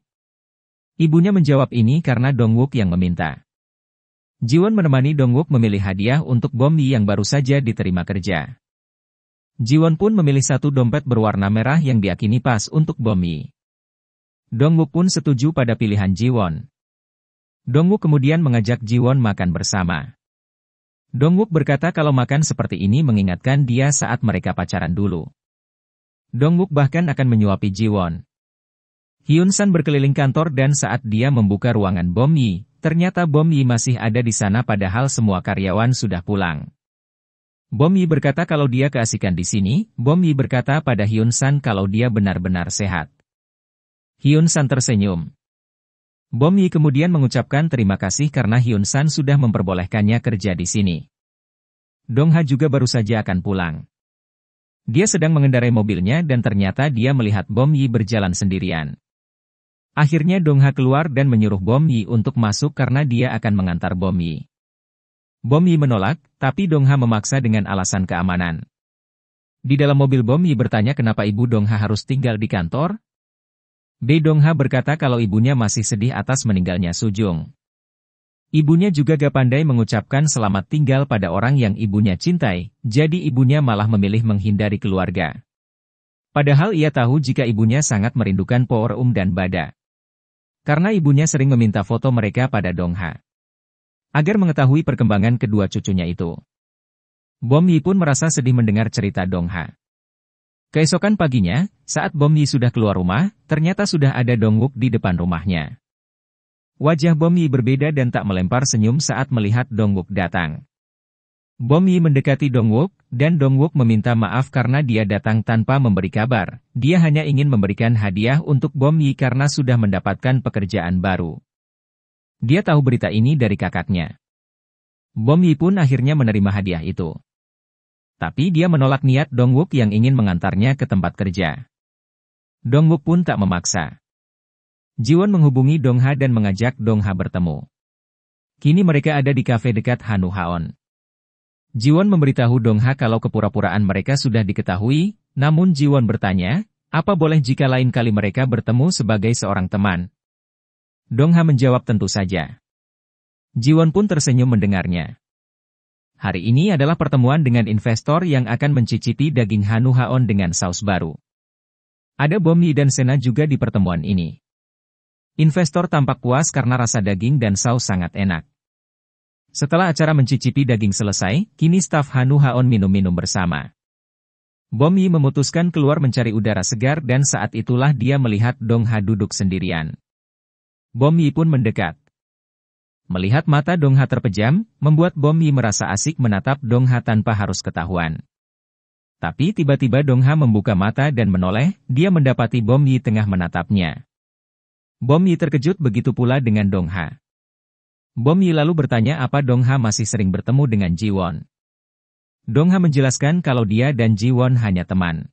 Ibunya menjawab ini karena Dong Wook yang meminta. Jiwon menemani Dong Wook memilih hadiah untuk Bom Yi yang baru saja diterima kerja. Jiwon pun memilih satu dompet berwarna merah yang diakini pas untuk Bom Yi. Dong Wook pun setuju pada pilihan Jiwon. Dong Wook kemudian mengajak Jiwon makan bersama. Dong Wook berkata kalau makan seperti ini mengingatkan dia saat mereka pacaran dulu. Dong Wook bahkan akan menyuapi Jiwon. Hyun San berkeliling kantor dan saat dia membuka ruangan Bom Yi, ternyata Bom Yi masih ada di sana padahal semua karyawan sudah pulang. Bom Yi berkata kalau dia keasikan di sini, Bom Yi berkata pada Hyun San kalau dia benar-benar sehat. Hyun San tersenyum. Bom Yi kemudian mengucapkan terima kasih karena Hyun San sudah memperbolehkannya kerja di sini. Dong Ha juga baru saja akan pulang. Dia sedang mengendarai mobilnya dan ternyata dia melihat Bom Yi berjalan sendirian. Akhirnya Dong Ha keluar dan menyuruh Bom Yi untuk masuk karena dia akan mengantar Bom Yi. Bom Yi menolak, tapi Dong Ha memaksa dengan alasan keamanan. Di dalam mobil Bom Yi bertanya kenapa ibu Dong Ha harus tinggal di kantor? Dong Ha berkata kalau ibunya masih sedih atas meninggalnya Sujung. Ibunya juga gak pandai mengucapkan selamat tinggal pada orang yang ibunya cintai, jadi ibunya malah memilih menghindari keluarga. Padahal ia tahu jika ibunya sangat merindukan Poor dan Bada. Karena ibunya sering meminta foto mereka pada Dong Ha. Agar mengetahui perkembangan kedua cucunya itu. Bom Yi pun merasa sedih mendengar cerita Dong Ha. Keesokan paginya, saat Bom Yi sudah keluar rumah, ternyata sudah ada Dong Wook di depan rumahnya. Wajah Bom Yi berbeda dan tak melempar senyum saat melihat Dong Wook datang. Bom Yi mendekati Dong Wook, dan Dong Wook meminta maaf karena dia datang tanpa memberi kabar. Dia hanya ingin memberikan hadiah untuk Bom Yi karena sudah mendapatkan pekerjaan baru. Dia tahu berita ini dari kakaknya. Bom Yi pun akhirnya menerima hadiah itu. Tapi dia menolak niat Dong Wook yang ingin mengantarnya ke tempat kerja. Dong Wook pun tak memaksa. Jiwon menghubungi Dong Ha dan mengajak Dong Ha bertemu. Kini mereka ada di kafe dekat Hanu Haon. Jiwon memberitahu Dong Ha kalau kepura-puraan mereka sudah diketahui, namun Jiwon bertanya, apa boleh jika lain kali mereka bertemu sebagai seorang teman? Dong Ha menjawab tentu saja. Jiwon pun tersenyum mendengarnya. Hari ini adalah pertemuan dengan investor yang akan mencicipi daging Hanu Haon dengan saus baru. Ada Bom Yi dan Sena juga di pertemuan ini. Investor tampak puas karena rasa daging dan saus sangat enak. Setelah acara mencicipi daging selesai, kini staf Hanu Haon minum-minum bersama. Bom Yi memutuskan keluar mencari udara segar dan saat itulah dia melihat Dong Ha duduk sendirian. Bom Yi pun mendekat. Melihat mata Dong Ha terpejam, membuat Bom Yi merasa asik menatap Dong Ha tanpa harus ketahuan. Tapi tiba-tiba Dong Ha membuka mata dan menoleh, dia mendapati Bom Yi tengah menatapnya. Bom Yi terkejut begitu pula dengan Dong Ha. Bom Yi lalu bertanya apa Dong Ha masih sering bertemu dengan Jiwon. Dong Ha menjelaskan kalau dia dan Jiwon hanya teman.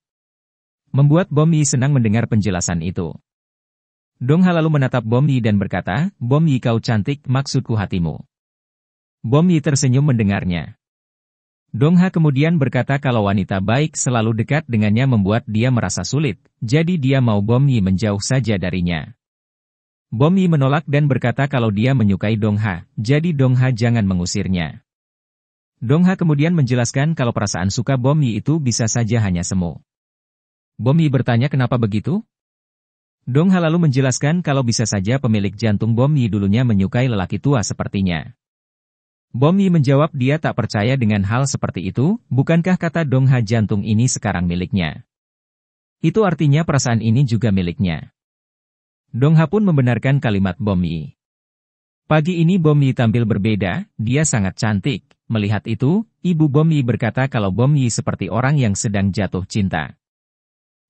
Membuat Bom Yi senang mendengar penjelasan itu. Dong Ha lalu menatap Bom Yi dan berkata, Bom Yi kau cantik, maksudku hatimu. Bom Yi tersenyum mendengarnya. Dong Ha kemudian berkata kalau wanita baik selalu dekat dengannya membuat dia merasa sulit, jadi dia mau Bom Yi menjauh saja darinya. Bom Yi menolak dan berkata kalau dia menyukai Dong Ha, jadi Dong Ha jangan mengusirnya. Dong Ha kemudian menjelaskan kalau perasaan suka Bom Yi itu bisa saja hanya semu. Bom Yi bertanya kenapa begitu? Dong Ha lalu menjelaskan kalau bisa saja pemilik jantung Bom Yi dulunya menyukai lelaki tua sepertinya. Bom Yi menjawab dia tak percaya dengan hal seperti itu, bukankah kata Dong Ha jantung ini sekarang miliknya? Itu artinya perasaan ini juga miliknya. Dong Ha pun membenarkan kalimat Bom Yi. Pagi ini Bom Yi tampil berbeda, dia sangat cantik. Melihat itu, ibu Bom Yi berkata kalau Bom Yi seperti orang yang sedang jatuh cinta.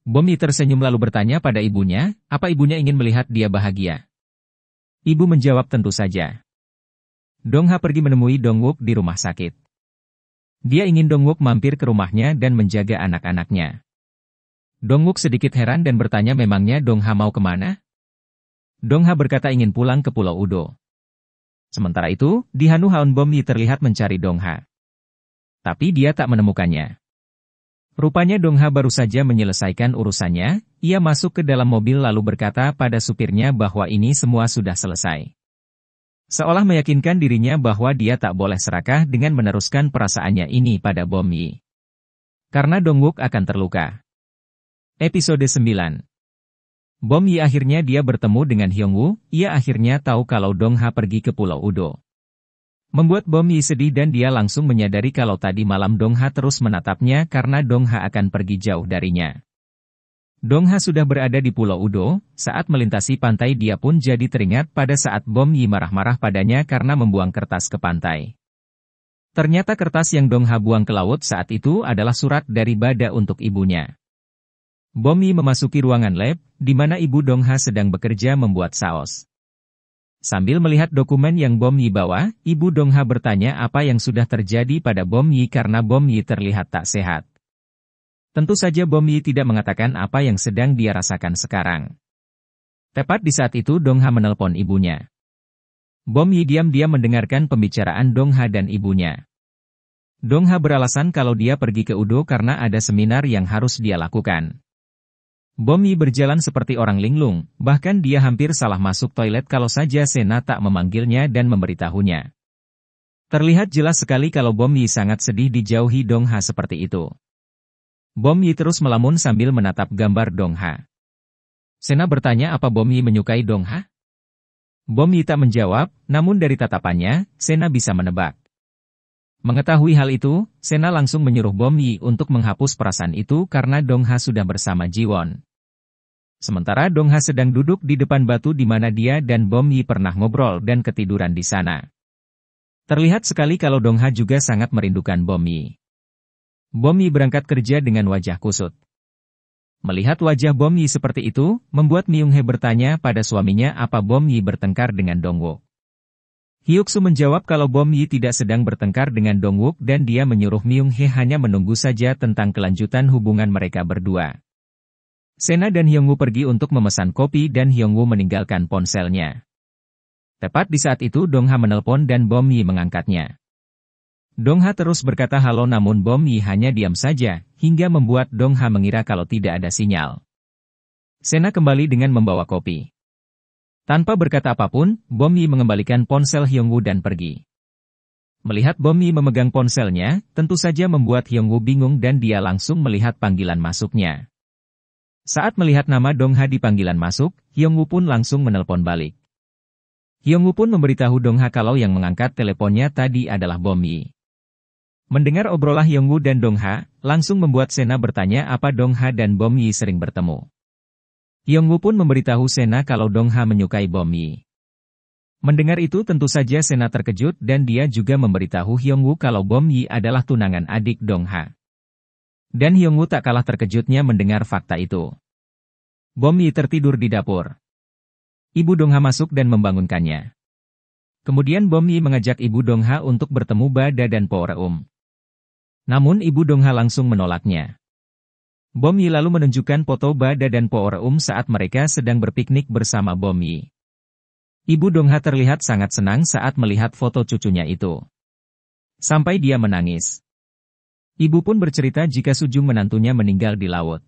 Bom Yi tersenyum lalu bertanya pada ibunya, apa ibunya ingin melihat dia bahagia? Ibu menjawab tentu saja. Dong Ha pergi menemui Dong Wook di rumah sakit. Dia ingin Dongwook mampir ke rumahnya dan menjaga anak-anaknya. Dongwook sedikit heran dan bertanya memangnya Dongha mau kemana? Dongha berkata ingin pulang ke Pulau Udo. Sementara itu, di Hanu Haon Bom Yi terlihat mencari Dongha. Tapi dia tak menemukannya. Rupanya Dongha baru saja menyelesaikan urusannya, ia masuk ke dalam mobil lalu berkata pada supirnya bahwa ini semua sudah selesai. Seolah meyakinkan dirinya bahwa dia tak boleh serakah dengan meneruskan perasaannya ini pada Bom Yi. Karena Dongwook akan terluka. Episode 9. Bom Yi akhirnya dia bertemu dengan Hyungwoo, ia akhirnya tahu kalau Dongha pergi ke Pulau Udo. Membuat Bom Yi sedih dan dia langsung menyadari kalau tadi malam Dongha terus menatapnya karena Dongha akan pergi jauh darinya. Dongha sudah berada di Pulau Udo, saat melintasi pantai dia pun jadi teringat pada saat Bom Yi marah-marah padanya karena membuang kertas ke pantai. Ternyata kertas yang Dongha buang ke laut saat itu adalah surat dari Bada untuk ibunya. Bom Yi memasuki ruangan lab, di mana ibu Dongha sedang bekerja membuat saus. Sambil melihat dokumen yang Bom Yi bawa, ibu Dongha bertanya apa yang sudah terjadi pada Bom Yi karena Bom Yi terlihat tak sehat. Tentu saja Bom Yi tidak mengatakan apa yang sedang dia rasakan sekarang. Tepat di saat itu Dongha menelpon ibunya. Bom Yi diam-diam mendengarkan pembicaraan Dongha dan ibunya. Dongha beralasan kalau dia pergi ke Udo karena ada seminar yang harus dia lakukan. Bom Yi berjalan seperti orang linglung, bahkan dia hampir salah masuk toilet kalau saja Sena tak memanggilnya dan memberitahunya. Terlihat jelas sekali kalau Bom Yi sangat sedih dijauhi Dongha seperti itu. Bom Yi terus melamun sambil menatap gambar Dongha. Sena bertanya apa Bom Yi menyukai Dongha? Bom Yi tak menjawab, namun dari tatapannya, Sena bisa menebak. Mengetahui hal itu, Sena langsung menyuruh Bom Yi untuk menghapus perasaan itu karena Dongha sudah bersama Jiwon. Sementara Dongha sedang duduk di depan batu di mana dia dan Bom Yi pernah ngobrol dan ketiduran di sana. Terlihat sekali kalau Dongha juga sangat merindukan Bom Yi. Bom Yi berangkat kerja dengan wajah kusut. Melihat wajah Bom Yi seperti itu, membuat Myung Hee bertanya pada suaminya apa Bom Yi bertengkar dengan Dongwook. Hyuk-soo menjawab kalau Bom Yi tidak sedang bertengkar dengan Dongwook dan dia menyuruh Myung Hee hanya menunggu saja tentang kelanjutan hubungan mereka berdua. Sena dan Hyungwoo pergi untuk memesan kopi dan Hyungwoo meninggalkan ponselnya. Tepat di saat itu Dongha menelpon dan Bom Yi mengangkatnya. Dongha terus berkata halo namun Bom Yi hanya diam saja, hingga membuat Dongha mengira kalau tidak ada sinyal. Sena kembali dengan membawa kopi. Tanpa berkata apapun, Bom Yi mengembalikan ponsel Hyungwoo dan pergi. Melihat Bom Yi memegang ponselnya, tentu saja membuat Hyungwoo bingung dan dia langsung melihat panggilan masuknya. Saat melihat nama Dongha di panggilan masuk, Hyungwoo pun langsung menelpon balik. Hyungwoo pun memberitahu Dongha kalau yang mengangkat teleponnya tadi adalah Bom Yi. Mendengar obrolan Hyungwoo dan Dongha, langsung membuat Sena bertanya apa Dongha dan Bom Yi sering bertemu. Hyungwoo pun memberitahu Sena kalau Dongha menyukai Bom Yi. Mendengar itu tentu saja Sena terkejut dan dia juga memberitahu Hyungwoo kalau Bom Yi adalah tunangan adik Dongha. Dan Hyungwoo tak kalah terkejutnya mendengar fakta itu. Bom Yi tertidur di dapur. Ibu Dongha masuk dan membangunkannya. Kemudian Bom Yi mengajak ibu Dongha untuk bertemu Bada dan Po Reum. Namun ibu Dongha langsung menolaknya. Bom Yi lalu menunjukkan foto Bada dan Po Reum saat mereka sedang berpiknik bersama Bom Yi. Ibu Dongha terlihat sangat senang saat melihat foto cucunya itu. Sampai dia menangis. Ibu pun bercerita jika Sujung menantunya meninggal di laut.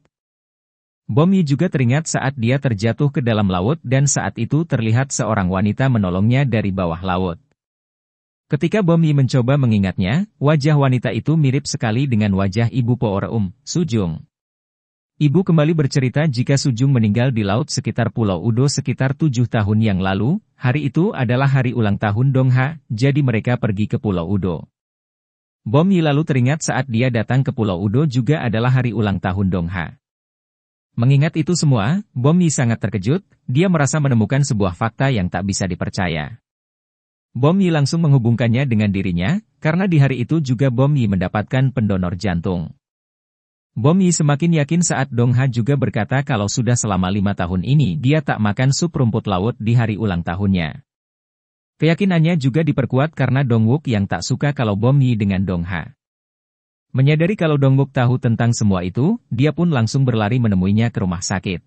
Bom Yi juga teringat saat dia terjatuh ke dalam laut dan saat itu terlihat seorang wanita menolongnya dari bawah laut. Ketika Bom Yi mencoba mengingatnya, wajah wanita itu mirip sekali dengan wajah ibu Po Reum, Sujung. Ibu kembali bercerita jika Sujung meninggal di laut sekitar Pulau Udo sekitar 7 tahun yang lalu, hari itu adalah hari ulang tahun Dongha, jadi mereka pergi ke Pulau Udo. Bom Yi lalu teringat saat dia datang ke Pulau Udo juga adalah hari ulang tahun Dongha. Mengingat itu semua, Bom Yi sangat terkejut, dia merasa menemukan sebuah fakta yang tak bisa dipercaya. Bom Yi langsung menghubungkannya dengan dirinya, karena di hari itu juga Bom Yi mendapatkan pendonor jantung. Bom Yi semakin yakin saat Dongha juga berkata kalau sudah selama 5 tahun ini dia tak makan sup rumput laut di hari ulang tahunnya. Keyakinannya juga diperkuat karena Dongwook yang tak suka kalau Bom Yi dengan Dongha. Menyadari kalau Dongwook tahu tentang semua itu, dia pun langsung berlari menemuinya ke rumah sakit.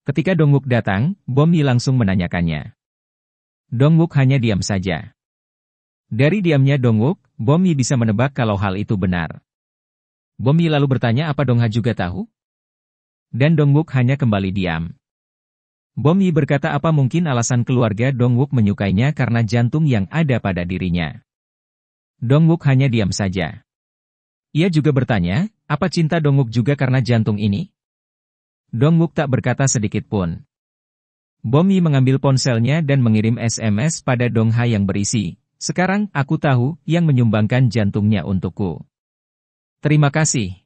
Ketika Dongwook datang, Bom Yi langsung menanyakannya. Dongwook hanya diam saja. Dari diamnya Dongwook, Bom Yi bisa menebak kalau hal itu benar. Bom Yi lalu bertanya apa Dongha juga tahu? Dan Dongwook hanya kembali diam. Bom Yi berkata apa mungkin alasan keluarga Dongwook menyukainya karena jantung yang ada pada dirinya. Dongwook hanya diam saja. Ia juga bertanya, apa cinta Dongwook juga karena jantung ini? Dongwook tak berkata sedikit pun. Bom Yi mengambil ponselnya dan mengirim SMS pada Dongha yang berisi, sekarang aku tahu yang menyumbangkan jantungnya untukku. Terima kasih.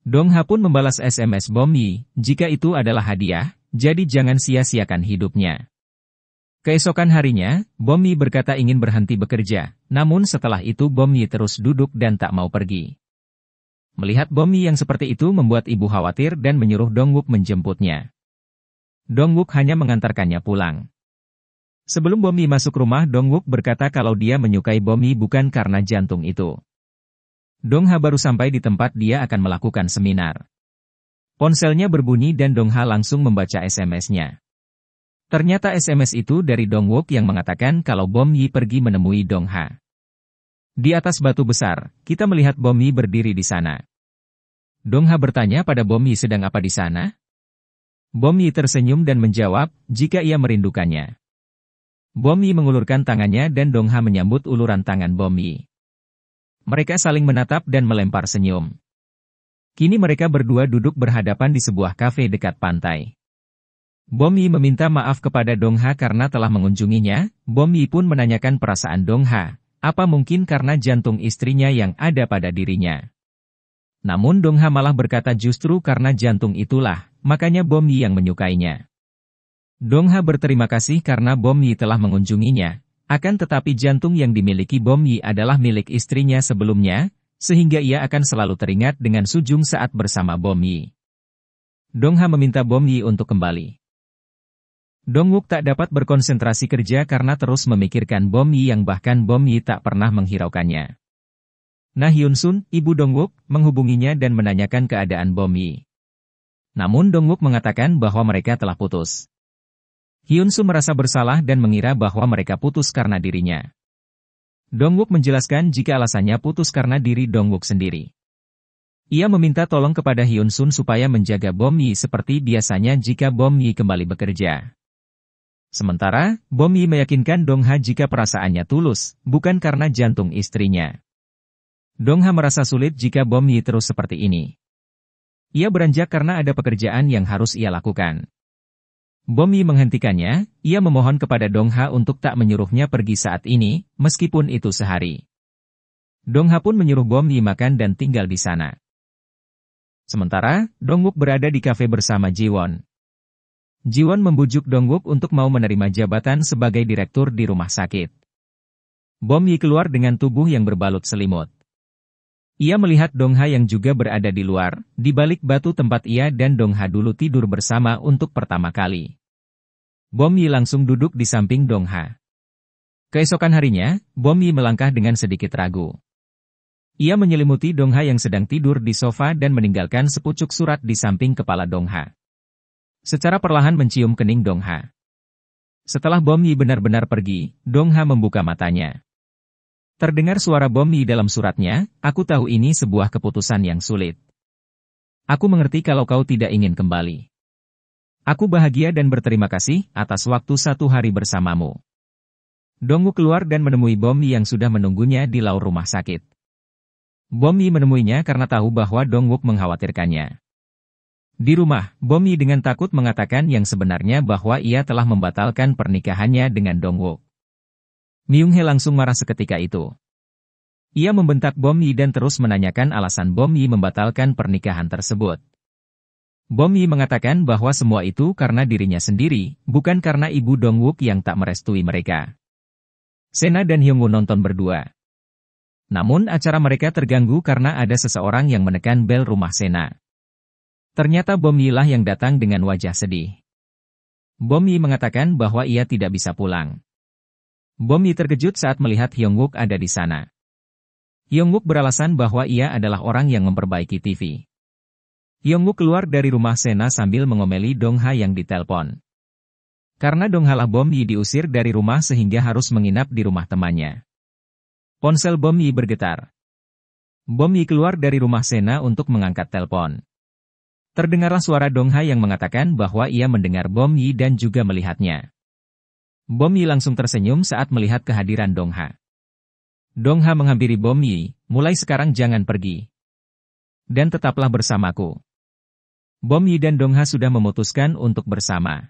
Dongha pun membalas SMS Bom Yi, jika itu adalah hadiah, jadi jangan sia-siakan hidupnya. Keesokan harinya, Bom Yi berkata ingin berhenti bekerja, namun setelah itu Bom Yi terus duduk dan tak mau pergi. Melihat Bom Yi yang seperti itu membuat ibu khawatir dan menyuruh Dongwook menjemputnya. Dongwook hanya mengantarkannya pulang. Sebelum Bom Yi masuk rumah, Dongwook berkata kalau dia menyukai Bom Yi bukan karena jantung itu. Dongha baru sampai di tempat dia akan melakukan seminar. Ponselnya berbunyi dan Dongha langsung membaca SMS-nya. Ternyata SMS itu dari Dongwook yang mengatakan kalau Bom Yi pergi menemui Dongha. Di atas batu besar, kita melihat Bom Yi berdiri di sana. Dongha bertanya pada Bom Yi sedang apa di sana? Bom Yi tersenyum dan menjawab, jika ia merindukannya. Bom Yi mengulurkan tangannya dan Dongha menyambut uluran tangan Bom Yi. Mereka saling menatap dan melempar senyum. Kini mereka berdua duduk berhadapan di sebuah kafe dekat pantai. Bom Yi meminta maaf kepada Dongha karena telah mengunjunginya. Bom Yi pun menanyakan perasaan Dongha, apa mungkin karena jantung istrinya yang ada pada dirinya. Namun Dongha malah berkata justru karena jantung itulah, makanya Bom Yi yang menyukainya. Dongha berterima kasih karena Bom Yi telah mengunjunginya, akan tetapi jantung yang dimiliki Bom Yi adalah milik istrinya sebelumnya, sehingga ia akan selalu teringat dengan Sujung saat bersama Bom Yi. Dongha meminta Bom Yi untuk kembali. Dongwook tak dapat berkonsentrasi kerja karena terus memikirkan Bom Yi yang bahkan Bom Yi tak pernah menghiraukannya. Nah Hyun Sun, ibu Dongwook, menghubunginya dan menanyakan keadaan Bom Yi. Namun Dongwook mengatakan bahwa mereka telah putus. Hyun Sun merasa bersalah dan mengira bahwa mereka putus karena dirinya. Dongwook menjelaskan jika alasannya putus karena diri Dongwook sendiri. Ia meminta tolong kepada Hyun Sun supaya menjaga Bom Yi seperti biasanya jika Bom Yi kembali bekerja. Sementara, Bom Yi meyakinkan Dongha jika perasaannya tulus, bukan karena jantung istrinya. Dongha merasa sulit jika Bom Yi terus seperti ini. Ia beranjak karena ada pekerjaan yang harus ia lakukan. Bom Yi menghentikannya, ia memohon kepada Dongha untuk tak menyuruhnya pergi saat ini, meskipun itu sehari. Dongha pun menyuruh Bom Yi makan dan tinggal di sana. Sementara, Dongwook berada di kafe bersama Jiwon. Jiwon membujuk Dongwook untuk mau menerima jabatan sebagai direktur di rumah sakit. Bom Yi keluar dengan tubuh yang berbalut selimut. Ia melihat Dongha yang juga berada di luar, di balik batu tempat ia dan Dongha dulu tidur bersama untuk pertama kali. Bom Yi langsung duduk di samping Dongha. Keesokan harinya, Bom Yi melangkah dengan sedikit ragu. Ia menyelimuti Dongha yang sedang tidur di sofa dan meninggalkan sepucuk surat di samping kepala Dongha. Secara perlahan mencium kening Dongha. Setelah Bom Yi benar-benar pergi, Dongha membuka matanya. Terdengar suara Bom Yi dalam suratnya, aku tahu ini sebuah keputusan yang sulit. Aku mengerti kalau kau tidak ingin kembali. Aku bahagia dan berterima kasih atas waktu 1 hari bersamamu. Dongwook keluar dan menemui Bom Yi yang sudah menunggunya di laur rumah sakit. Bom Yi menemuinya karena tahu bahwa Dongwook mengkhawatirkannya. Di rumah, Bom Yi dengan takut mengatakan yang sebenarnya bahwa ia telah membatalkan pernikahannya dengan Dongwook. Myung Hee langsung marah seketika itu. Ia membentak Bom Yi dan terus menanyakan alasan Bom Yi membatalkan pernikahan tersebut. Bom Yi mengatakan bahwa semua itu karena dirinya sendiri, bukan karena ibu Dongwook yang tak merestui mereka. Sena dan Hyungwoo nonton berdua. Namun acara mereka terganggu karena ada seseorang yang menekan bel rumah Sena. Ternyata Bom Yi lah yang datang dengan wajah sedih. Bom Yi mengatakan bahwa ia tidak bisa pulang. Bom Yi terkejut saat melihat Hyungwook ada di sana. Yongwook beralasan bahwa ia adalah orang yang memperbaiki TV. Yongwook keluar dari rumah Sena sambil mengomeli Dongha yang ditelepon. Karena Dongha lah Bom Yi diusir dari rumah sehingga harus menginap di rumah temannya. Ponsel Bom Yi bergetar. Bom Yi keluar dari rumah Sena untuk mengangkat telepon. Terdengarlah suara Dongha yang mengatakan bahwa ia mendengar Bom Yi dan juga melihatnya. Bom Yi langsung tersenyum saat melihat kehadiran Dongha. Dongha menghampiri Bom Yi, mulai sekarang jangan pergi. Dan tetaplah bersamaku. Bom Yi dan Dongha sudah memutuskan untuk bersama.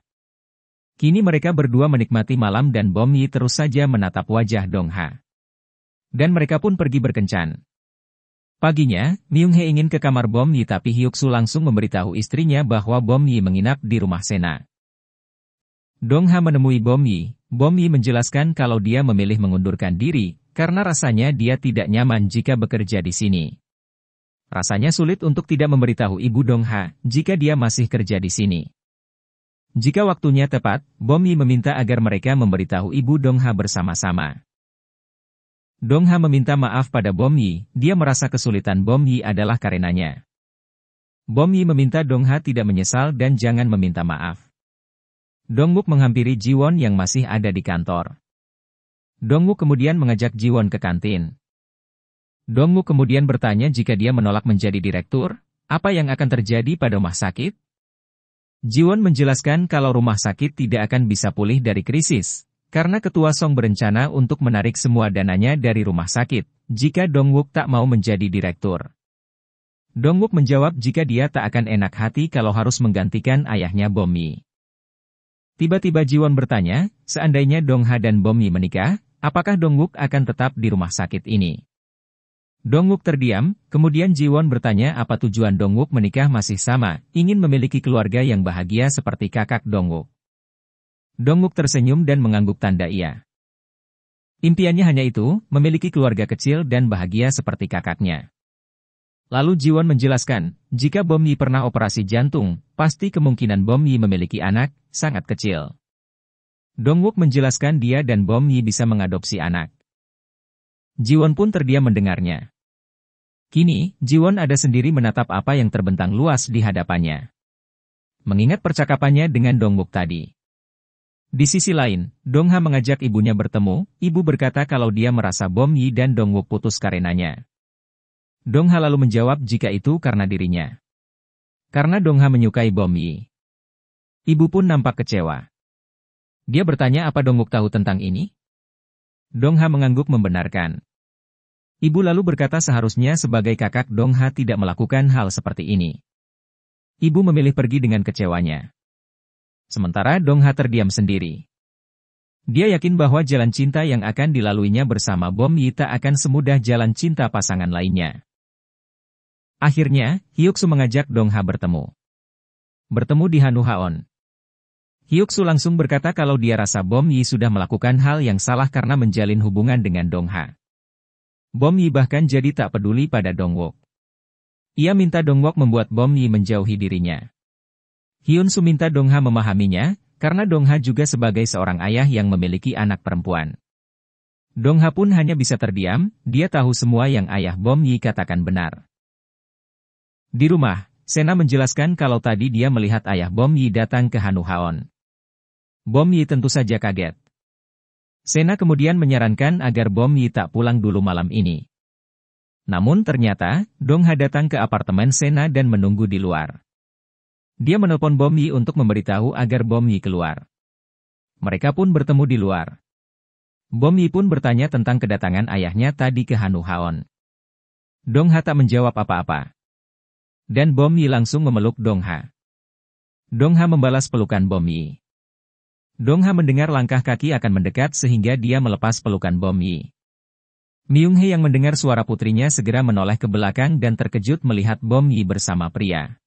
Kini mereka berdua menikmati malam dan Bom Yi terus saja menatap wajah Dongha. Dan mereka pun pergi berkencan. Paginya, Myung Hee ingin ke kamar Bom Yi tapi Hyuk Soo langsung memberitahu istrinya bahwa Bom Yi menginap di rumah Sena. Dongha menemui Bom Yi menjelaskan kalau dia memilih mengundurkan diri, karena rasanya dia tidak nyaman jika bekerja di sini. Rasanya sulit untuk tidak memberitahu ibu Dongha jika dia masih kerja di sini. Jika waktunya tepat, Bom Yi meminta agar mereka memberitahu ibu Dongha bersama-sama. Dongha meminta maaf pada Bom Yi, dia merasa kesulitan Bom Yi adalah karenanya. Bom Yi meminta Dongha tidak menyesal dan jangan meminta maaf. Dongwook menghampiri Jiwon yang masih ada di kantor. Dongwook kemudian mengajak Jiwon ke kantin. Dongwook kemudian bertanya jika dia menolak menjadi direktur, apa yang akan terjadi pada rumah sakit? Jiwon menjelaskan kalau rumah sakit tidak akan bisa pulih dari krisis, karena Ketua Song berencana untuk menarik semua dananya dari rumah sakit, jika Dongwook tak mau menjadi direktur. Dongwook menjawab jika dia tak akan enak hati kalau harus menggantikan ayahnya Bom Yi. Tiba-tiba Jiwon bertanya, seandainya Dongha dan Bom Yi menikah, apakah Dongwook akan tetap di rumah sakit ini? Dongwook terdiam, kemudian Jiwon bertanya apa tujuan Dongwook menikah masih sama, ingin memiliki keluarga yang bahagia seperti kakak Dongwook. Dongwook tersenyum dan mengangguk tanda iya. Impiannya hanya itu, memiliki keluarga kecil dan bahagia seperti kakaknya. Lalu Jiwon menjelaskan, jika Bom Yi pernah operasi jantung, pasti kemungkinan Bom Yi memiliki anak, sangat kecil. Dongwook menjelaskan dia dan Bom Yi bisa mengadopsi anak. Jiwon pun terdiam mendengarnya. Kini, Jiwon ada sendiri menatap apa yang terbentang luas di hadapannya. Mengingat percakapannya dengan Dongwook tadi. Di sisi lain, Dongha mengajak ibunya bertemu, ibu berkata kalau dia merasa Bom Yi dan Dongwook putus karenanya. Dongha lalu menjawab jika itu karena dirinya. Karena Dongha menyukai Bom Yi. Ibu pun nampak kecewa. Dia bertanya apa Dongwook tahu tentang ini? Dongha mengangguk membenarkan. Ibu lalu berkata seharusnya sebagai kakak Dongha tidak melakukan hal seperti ini. Ibu memilih pergi dengan kecewanya. Sementara Dongha terdiam sendiri. Dia yakin bahwa jalan cinta yang akan dilaluinya bersama Bom Yi tak akan semudah jalan cinta pasangan lainnya. Akhirnya, Hyuk Soo mengajak Dongha bertemu. Bertemu di Hanuhaon. Hyuk Soo langsung berkata kalau dia rasa Bom Yi sudah melakukan hal yang salah karena menjalin hubungan dengan Dongha. Bom Yi bahkan jadi tak peduli pada Dongwook. Ia minta Dongwook membuat Bom Yi menjauhi dirinya. Hyun Soo minta Dongha memahaminya, karena Dongha juga sebagai seorang ayah yang memiliki anak perempuan. Dongha pun hanya bisa terdiam, dia tahu semua yang ayah Bom Yi katakan benar. Di rumah, Sena menjelaskan kalau tadi dia melihat ayah Bom Yi datang ke Hanuhaon. Bom Yi tentu saja kaget. Sena kemudian menyarankan agar Bom Yi tak pulang dulu malam ini. Namun ternyata, Dongha datang ke apartemen Sena dan menunggu di luar. Dia menelpon Bom Yi untuk memberitahu agar Bom Yi keluar. Mereka pun bertemu di luar. Bom Yi pun bertanya tentang kedatangan ayahnya tadi ke Hanuhaon. Dongha tak menjawab apa-apa. Dan Bom Yi langsung memeluk Dongha. Dongha membalas pelukan Bom Yi. Dongha mendengar langkah kaki akan mendekat sehingga dia melepas pelukan Bom Yi. Myung Hee yang mendengar suara putrinya segera menoleh ke belakang dan terkejut melihat Bom Yi bersama pria.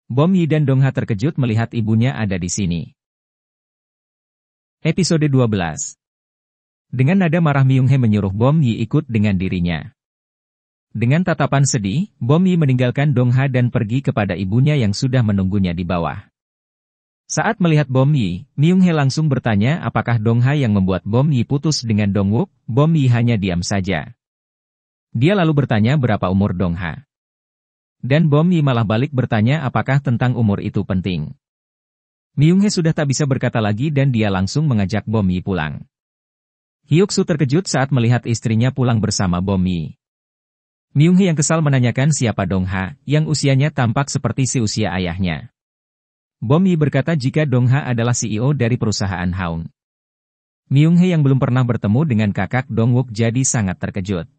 Bom Yi dan Dongha terkejut melihat ibunya ada di sini. Episode 12. Dengan nada marah Myung Hee menyuruh Bom Yi ikut dengan dirinya. Dengan tatapan sedih, Bom Yi meninggalkan Dongha dan pergi kepada ibunya yang sudah menunggunya di bawah. Saat melihat Bom Yi, Myung Hee langsung bertanya apakah Dongha yang membuat Bom Yi putus dengan Dongwook. Bom Yi hanya diam saja. Dia lalu bertanya berapa umur Dong Ha. Dan Bom Yi malah balik bertanya apakah tentang umur itu penting. Myung Hee sudah tak bisa berkata lagi dan dia langsung mengajak Bom Yi pulang. Hyuk Soo terkejut saat melihat istrinya pulang bersama Bom Yi. Myung Hee yang kesal menanyakan siapa Dong Ha, yang usianya tampak seperti seusia ayahnya. Bom Yi berkata jika Dong Ha adalah CEO dari perusahaan Haun. Myung Hee yang belum pernah bertemu dengan kakak Dong Wook jadi sangat terkejut.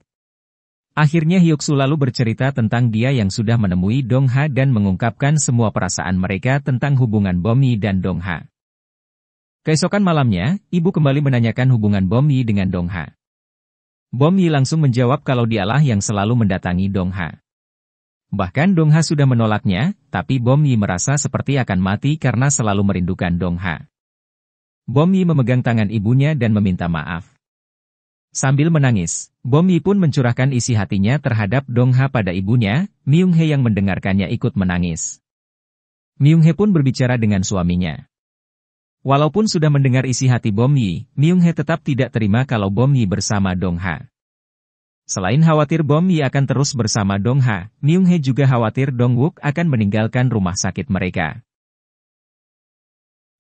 Akhirnya Hyuk Soo lalu bercerita tentang dia yang sudah menemui Dong Ha dan mengungkapkan semua perasaan mereka tentang hubungan Bom Yi dan Dong Ha. Keesokan malamnya, ibu kembali menanyakan hubungan Bom Yi dengan Dong Ha. Bom Yi langsung menjawab kalau dialah yang selalu mendatangi Dong Ha. Bahkan Dong Ha sudah menolaknya, tapi Bom Yi merasa seperti akan mati karena selalu merindukan Dong Ha. Bom Yi memegang tangan ibunya dan meminta maaf. Sambil menangis, Bom Yi pun mencurahkan isi hatinya terhadap Dong Ha pada ibunya. Myung Hee yang mendengarkannya ikut menangis. Myung Hee pun berbicara dengan suaminya. Walaupun sudah mendengar isi hati Bom Yi, Myung Hee tetap tidak terima kalau Bom Yi bersama Dong Ha. Selain khawatir Bom Yi akan terus bersama Dong Ha, Myung Hee juga khawatir Dong Wook akan meninggalkan rumah sakit mereka.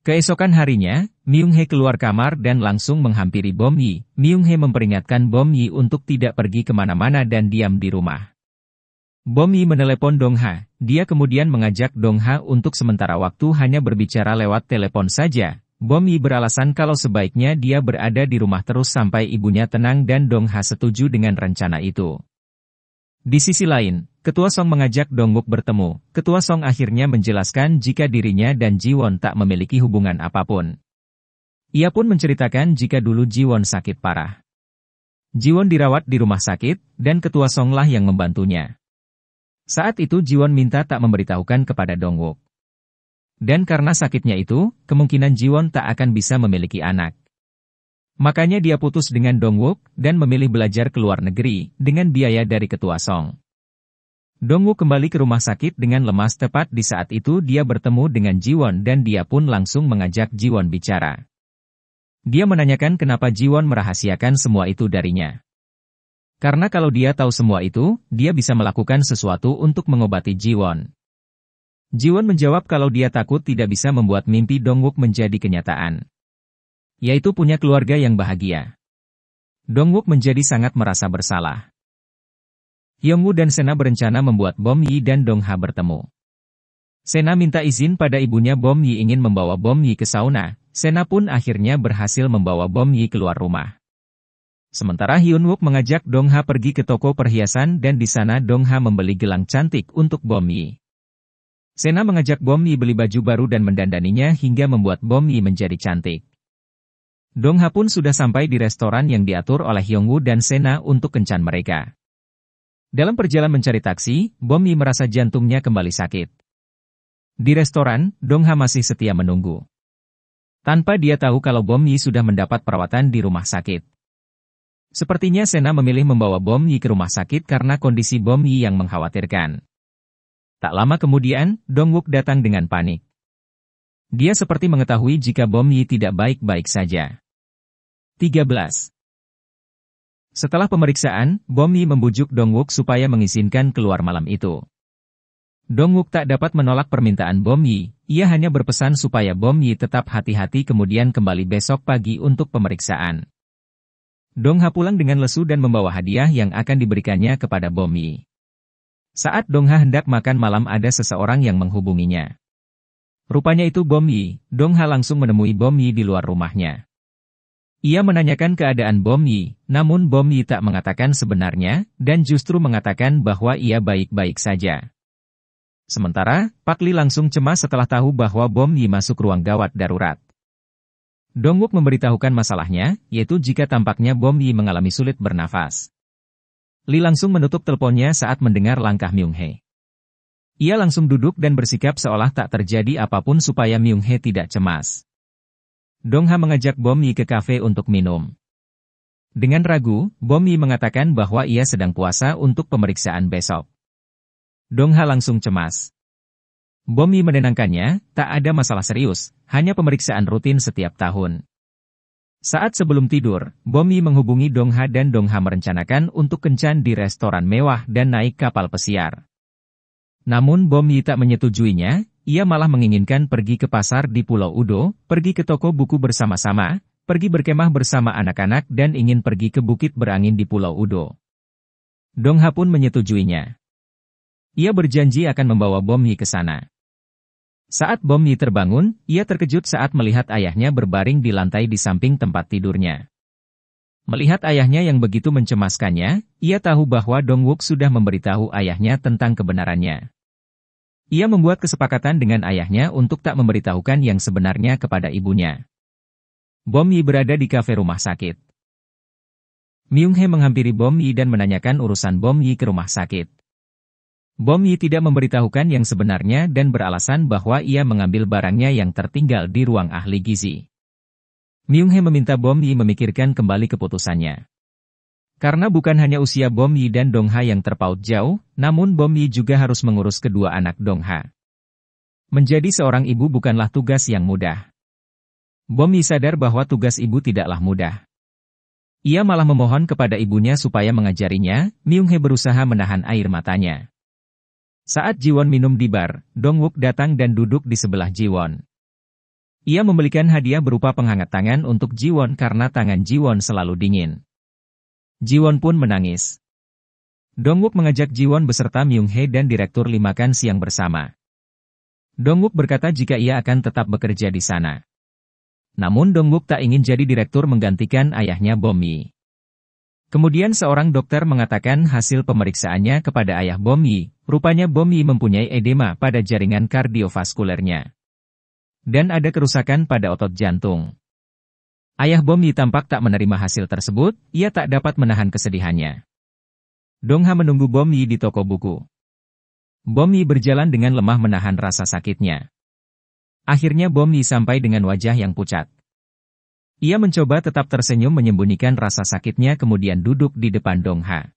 Keesokan harinya, Myung Hee keluar kamar dan langsung menghampiri Bom Yi. Myung Hee memperingatkan Bom Yi untuk tidak pergi kemana-mana dan diam di rumah. Bom Yi menelepon Dong Ha. Dia kemudian mengajak Dong Ha untuk sementara waktu hanya berbicara lewat telepon saja. Bom Yi beralasan kalau sebaiknya dia berada di rumah terus sampai ibunya tenang dan Dong Ha setuju dengan rencana itu. Di sisi lain, Ketua Song mengajak Dong Wook bertemu. Ketua Song akhirnya menjelaskan jika dirinya dan Ji-won tak memiliki hubungan apapun. Ia pun menceritakan jika dulu Ji-won sakit parah. Ji-won dirawat di rumah sakit, dan Ketua Song lah yang membantunya. Saat itu Ji-won minta tak memberitahukan kepada Dong Wook. Dan karena sakitnya itu, kemungkinan Ji-won tak akan bisa memiliki anak. Makanya dia putus dengan Dong Wook dan memilih belajar ke luar negeri dengan biaya dari Ketua Song. Dong Wook kembali ke rumah sakit dengan lemas tepat di saat itu dia bertemu dengan Ji-won dan dia pun langsung mengajak Ji-won bicara. Dia menanyakan kenapa Ji-won merahasiakan semua itu darinya. Karena kalau dia tahu semua itu, dia bisa melakukan sesuatu untuk mengobati Ji-won. Ji-won menjawab kalau dia takut tidak bisa membuat mimpi Dong Wook menjadi kenyataan. Yaitu punya keluarga yang bahagia. Dong Wook menjadi sangat merasa bersalah. Hyung-woo dan Sena berencana membuat Bom Yi dan Dong Ha bertemu. Sena minta izin pada ibunya Bom Yi ingin membawa Bom Yi ke sauna. Sena pun akhirnya berhasil membawa Bom Yi keluar rumah. Sementara Hyun-wook mengajak Dong Ha pergi ke toko perhiasan dan di sana Dong Ha membeli gelang cantik untuk Bom Yi. Sena mengajak Bom Yi beli baju baru dan mendandaninya hingga membuat Bom Yi menjadi cantik. Dong Ha pun sudah sampai di restoran yang diatur oleh Hyung-woo dan Sena untuk kencan mereka. Dalam perjalanan mencari taksi, Bom Yi merasa jantungnya kembali sakit. Di restoran, Dong Ha masih setia menunggu. Tanpa dia tahu kalau Bom Yi sudah mendapat perawatan di rumah sakit. Sepertinya Sena memilih membawa Bom Yi ke rumah sakit karena kondisi Bom Yi yang mengkhawatirkan. Tak lama kemudian, Dong Wook datang dengan panik. Dia seperti mengetahui jika Bom Yi tidak baik-baik saja. 13. Setelah pemeriksaan, Bom Yi membujuk Dong Wook supaya mengizinkan keluar malam itu. Dong Wook tak dapat menolak permintaan Bom Yi, ia hanya berpesan supaya Bom Yi tetap hati-hati kemudian kembali besok pagi untuk pemeriksaan. Dong Ha pulang dengan lesu dan membawa hadiah yang akan diberikannya kepada Bom Yi. Saat Dong Ha hendak makan malam ada seseorang yang menghubunginya. Rupanya itu Bom Yi. Dong Ha langsung menemui Bom Yi di luar rumahnya. Ia menanyakan keadaan Bom Yi, namun Bom Yi tak mengatakan sebenarnya, dan justru mengatakan bahwa ia baik-baik saja. Sementara, Pak Lee langsung cemas setelah tahu bahwa Bom Yi masuk ruang gawat darurat. Dong Wook memberitahukan masalahnya, yaitu jika tampaknya Bom Yi mengalami sulit bernafas. Lee langsung menutup teleponnya saat mendengar langkah Myung Hee. Ia langsung duduk dan bersikap seolah tak terjadi apapun supaya Myung Hee tidak cemas. Dong Ha mengajak Bom Yi ke kafe untuk minum. Dengan ragu, Bom Yi mengatakan bahwa ia sedang puasa untuk pemeriksaan besok. Dong Ha langsung cemas. Bom Yi menenangkannya, tak ada masalah serius, hanya pemeriksaan rutin setiap tahun. Saat sebelum tidur, Bom Yi menghubungi Dong Ha dan Dong Ha merencanakan untuk kencan di restoran mewah dan naik kapal pesiar. Namun Bom Yi tak menyetujuinya, ia malah menginginkan pergi ke pasar di Pulau Udo, pergi ke toko buku bersama-sama, pergi berkemah bersama anak-anak dan ingin pergi ke bukit berangin di Pulau Udo. Dong Ha pun menyetujuinya. Ia berjanji akan membawa Bom Yi ke sana. Saat Bom Yi terbangun, ia terkejut saat melihat ayahnya berbaring di lantai di samping tempat tidurnya. Melihat ayahnya yang begitu mencemaskannya, ia tahu bahwa Dong Wook sudah memberitahu ayahnya tentang kebenarannya. Ia membuat kesepakatan dengan ayahnya untuk tak memberitahukan yang sebenarnya kepada ibunya. Bom Yi berada di kafe rumah sakit. Myung Hee menghampiri Bom Yi dan menanyakan urusan Bom Yi ke rumah sakit. Bom Yi tidak memberitahukan yang sebenarnya dan beralasan bahwa ia mengambil barangnya yang tertinggal di ruang ahli gizi. Myung Hee meminta Bom Yi memikirkan kembali keputusannya. Karena bukan hanya usia Bom Yi dan Dong Ha yang terpaut jauh, namun Bom Yi juga harus mengurus kedua anak Dong Ha. Menjadi seorang ibu bukanlah tugas yang mudah. Bom Yi sadar bahwa tugas ibu tidaklah mudah. Ia malah memohon kepada ibunya supaya mengajarinya. Myung Hee berusaha menahan air matanya. Saat Ji Won minum di bar, Dong Wook datang dan duduk di sebelah Ji Won. Ia membelikan hadiah berupa penghangat tangan untuk Ji Won karena tangan Ji Won selalu dingin. Ji Won pun menangis. Dong Wook mengajak Ji Won beserta Myung Hee dan Direktur Lee makan siang bersama. Dong Wook berkata jika ia akan tetap bekerja di sana. Namun Dong Wook tak ingin jadi direktur menggantikan ayahnya Bom Yi. Kemudian seorang dokter mengatakan hasil pemeriksaannya kepada ayah Bom Yi, rupanya Bom Yi mempunyai edema pada jaringan kardiovaskulernya. Dan ada kerusakan pada otot jantung. Ayah Bom Yi tampak tak menerima hasil tersebut, ia tak dapat menahan kesedihannya. Dong Ha menunggu Bom Yi di toko buku. Bom Yi berjalan dengan lemah menahan rasa sakitnya. Akhirnya Bom Yi sampai dengan wajah yang pucat. Ia mencoba tetap tersenyum menyembunyikan rasa sakitnya kemudian duduk di depan Dong Ha.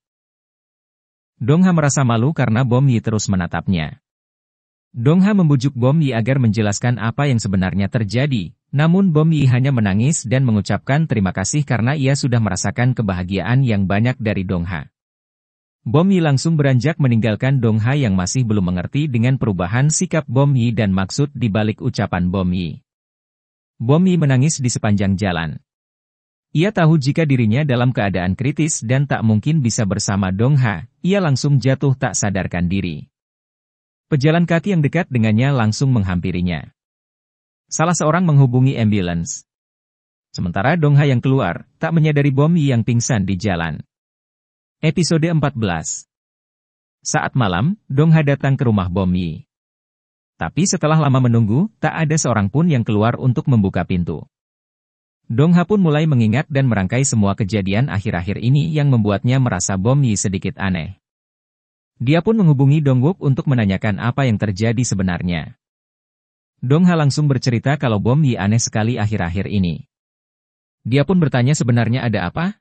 Dong Ha merasa malu karena Bom Yi terus menatapnya. Dong Ha membujuk Bom Yi agar menjelaskan apa yang sebenarnya terjadi, namun Bom Yi hanya menangis dan mengucapkan terima kasih karena ia sudah merasakan kebahagiaan yang banyak dari Dong Ha. Bom Yi langsung beranjak meninggalkan Dong Ha yang masih belum mengerti dengan perubahan sikap Bom Yi dan maksud di balik ucapan Bom Yi. Bom Yi menangis di sepanjang jalan. Ia tahu jika dirinya dalam keadaan kritis dan tak mungkin bisa bersama Dong Ha, ia langsung jatuh tak sadarkan diri. Pejalan kaki yang dekat dengannya langsung menghampirinya. Salah seorang menghubungi ambulans. Sementara Dong Ha yang keluar, tak menyadari Bom Yi yang pingsan di jalan. Episode 14. Saat malam, Dong Ha datang ke rumah Bom Yi. Tapi setelah lama menunggu, tak ada seorang pun yang keluar untuk membuka pintu. Dong Ha pun mulai mengingat dan merangkai semua kejadian akhir-akhir ini yang membuatnya merasa Bom Yi sedikit aneh. Dia pun menghubungi Dong Wook untuk menanyakan apa yang terjadi sebenarnya. Dong Ha langsung bercerita kalau Bom Yi aneh sekali akhir-akhir ini. Dia pun bertanya sebenarnya ada apa?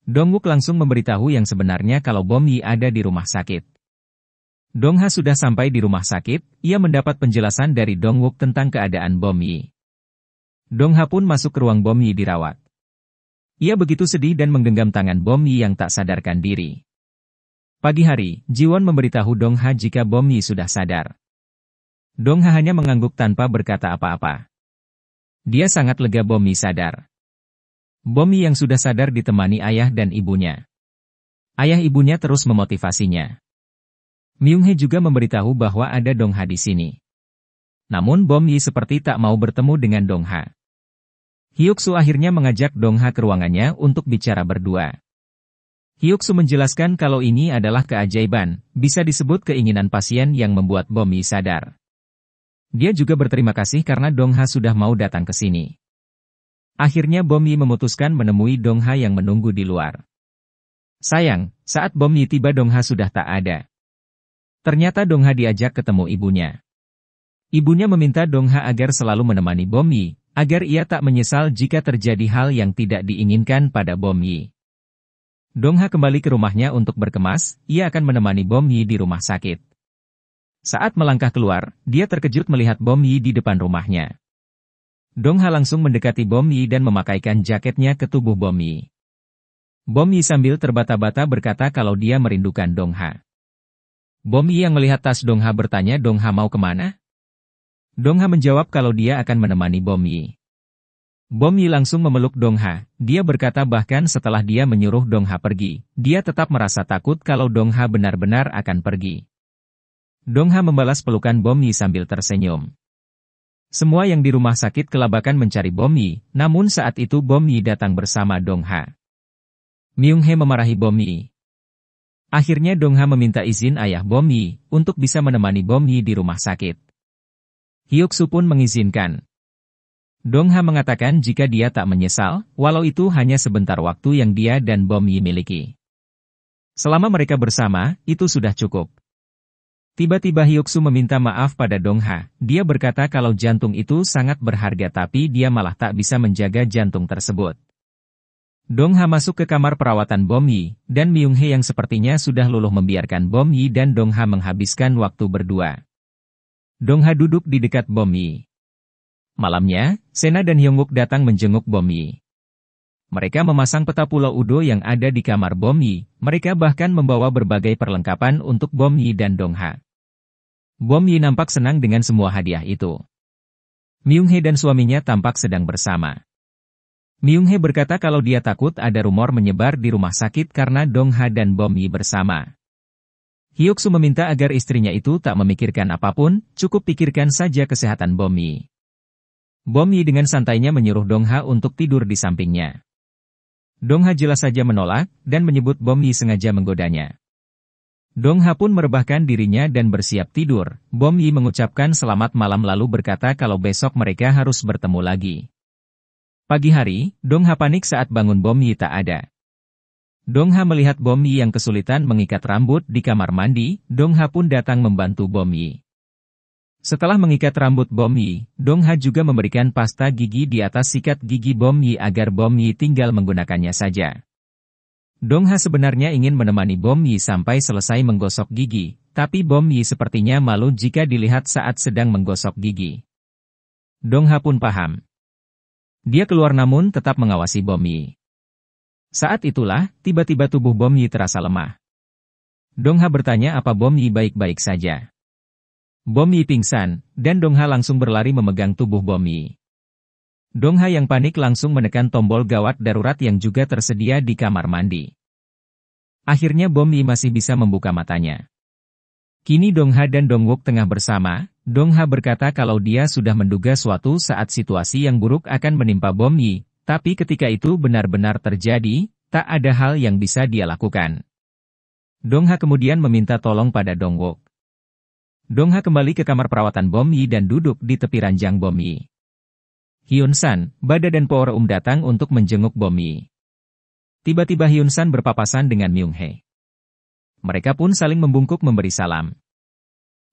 Dong Wook langsung memberitahu yang sebenarnya kalau Bom Yi ada di rumah sakit. Dong Ha sudah sampai di rumah sakit, ia mendapat penjelasan dari Dong Wook tentang keadaan Bom Yi. Dong Ha pun masuk ke ruang Bom Yi dirawat. Ia begitu sedih dan menggenggam tangan Bom Yi yang tak sadarkan diri. Pagi hari, Ji Won memberitahu Dong Ha jika Bom Yi sudah sadar. Dong Ha hanya mengangguk tanpa berkata apa-apa. Dia sangat lega Bom Yi sadar. Bom Yi yang sudah sadar ditemani ayah dan ibunya. Ayah ibunya terus memotivasinya. Myung Hee juga memberitahu bahwa ada Dong Ha di sini. Namun Bom Yi seperti tak mau bertemu dengan Dong Ha. Hyuk Soo akhirnya mengajak Dong Ha ke ruangannya untuk bicara berdua. Hyuk Soo menjelaskan kalau ini adalah keajaiban, bisa disebut keinginan pasien yang membuat Bom Yi sadar. Dia juga berterima kasih karena Dong Ha sudah mau datang ke sini. Akhirnya Bom Yi memutuskan menemui Dong Ha yang menunggu di luar. Sayang, saat Bom Yi tiba Dong Ha sudah tak ada. Ternyata Dong Ha diajak ketemu ibunya. Ibunya meminta Dong Ha agar selalu menemani Bom Yi, agar ia tak menyesal jika terjadi hal yang tidak diinginkan pada Bom Yi. Dong Ha kembali ke rumahnya untuk berkemas, ia akan menemani Bom Yi di rumah sakit. Saat melangkah keluar, dia terkejut melihat Bom Yi di depan rumahnya. Dongha langsung mendekati Bom Yi dan memakaikan jaketnya ke tubuh Bom Yi. Bom Yi sambil terbata-bata berkata kalau dia merindukan Dongha. Bom Yi yang melihat tas Dongha bertanya Dongha mau kemana? Dongha menjawab kalau dia akan menemani Bom Yi. Bom Yi langsung memeluk Dongha, dia berkata bahkan setelah dia menyuruh Dongha pergi, dia tetap merasa takut kalau Dongha benar-benar akan pergi. Dongha membalas pelukan Bom Yi sambil tersenyum. Semua yang di rumah sakit kelabakan mencari Bom Yi, namun saat itu Bom Yi datang bersama Dongha. Myung-hye memarahi Bom Yi. Akhirnya Dongha meminta izin ayah Bom Yi untuk bisa menemani Bom Yi di rumah sakit. Hyuk-soo pun mengizinkan. Dongha mengatakan jika dia tak menyesal, walau itu hanya sebentar waktu yang dia dan Bom Yi miliki. Selama mereka bersama, itu sudah cukup. Tiba-tiba Hyuk-soo meminta maaf pada Dongha, dia berkata kalau jantung itu sangat berharga tapi dia malah tak bisa menjaga jantung tersebut. Dongha masuk ke kamar perawatan Bom Yi, dan Myung-hye yang sepertinya sudah luluh membiarkan Bom Yi dan Dongha menghabiskan waktu berdua. Dongha duduk di dekat Bom Yi. Malamnya, Sena dan Hyung-wook datang menjenguk Bom Yi. Mereka memasang peta Pulau Udo yang ada di kamar Bom Yi, mereka bahkan membawa berbagai perlengkapan untuk Bom Yi dan Dongha. Bom Yi nampak senang dengan semua hadiah itu. Myung-hye dan suaminya tampak sedang bersama. Myung-hye berkata kalau dia takut ada rumor menyebar di rumah sakit karena Dongha dan Bom Yi bersama. Hyuk-soo meminta agar istrinya itu tak memikirkan apapun, cukup pikirkan saja kesehatan Bom Yi. Bom Yi dengan santainya menyuruh Dongha untuk tidur di sampingnya. Dongha jelas saja menolak, dan menyebut Bom Yi sengaja menggodanya. Dongha pun merebahkan dirinya dan bersiap tidur. Bom Yi mengucapkan selamat malam lalu berkata kalau besok mereka harus bertemu lagi. Pagi hari, Dongha panik saat bangun Bom Yi tak ada. Dongha melihat Bom Yi yang kesulitan mengikat rambut di kamar mandi, Dongha pun datang membantu Bom Yi. Setelah mengikat rambut Bom Yi, Dongha juga memberikan pasta gigi di atas sikat gigi Bom Yi agar Bom Yi tinggal menggunakannya saja. Dongha sebenarnya ingin menemani Bom Yi sampai selesai menggosok gigi, tapi Bom Yi sepertinya malu jika dilihat saat sedang menggosok gigi. Dongha pun paham. Dia keluar namun tetap mengawasi Bom Yi. Saat itulah, tiba-tiba tubuh Bom Yi terasa lemah. Dongha bertanya apa Bom Yi baik-baik saja. Bom Yi pingsan, dan Dongha langsung berlari memegang tubuh Bom Yi. Dongha yang panik langsung menekan tombol gawat darurat yang juga tersedia di kamar mandi. Akhirnya Bom Yi masih bisa membuka matanya. Kini Dongha dan Dongwook tengah bersama. Dongha berkata kalau dia sudah menduga suatu saat situasi yang buruk akan menimpa Bom Yi, tapi ketika itu benar-benar terjadi, tak ada hal yang bisa dia lakukan. Dongha kemudian meminta tolong pada Dongwook. Dongha kembali ke kamar perawatan Bom Yi dan duduk di tepi ranjang Bom Yi. Hyun-san, Bada dan Po-reum datang untuk menjenguk Bom Yi. Tiba-tiba Hyun-san berpapasan dengan Myung-hye. Mereka pun saling membungkuk memberi salam.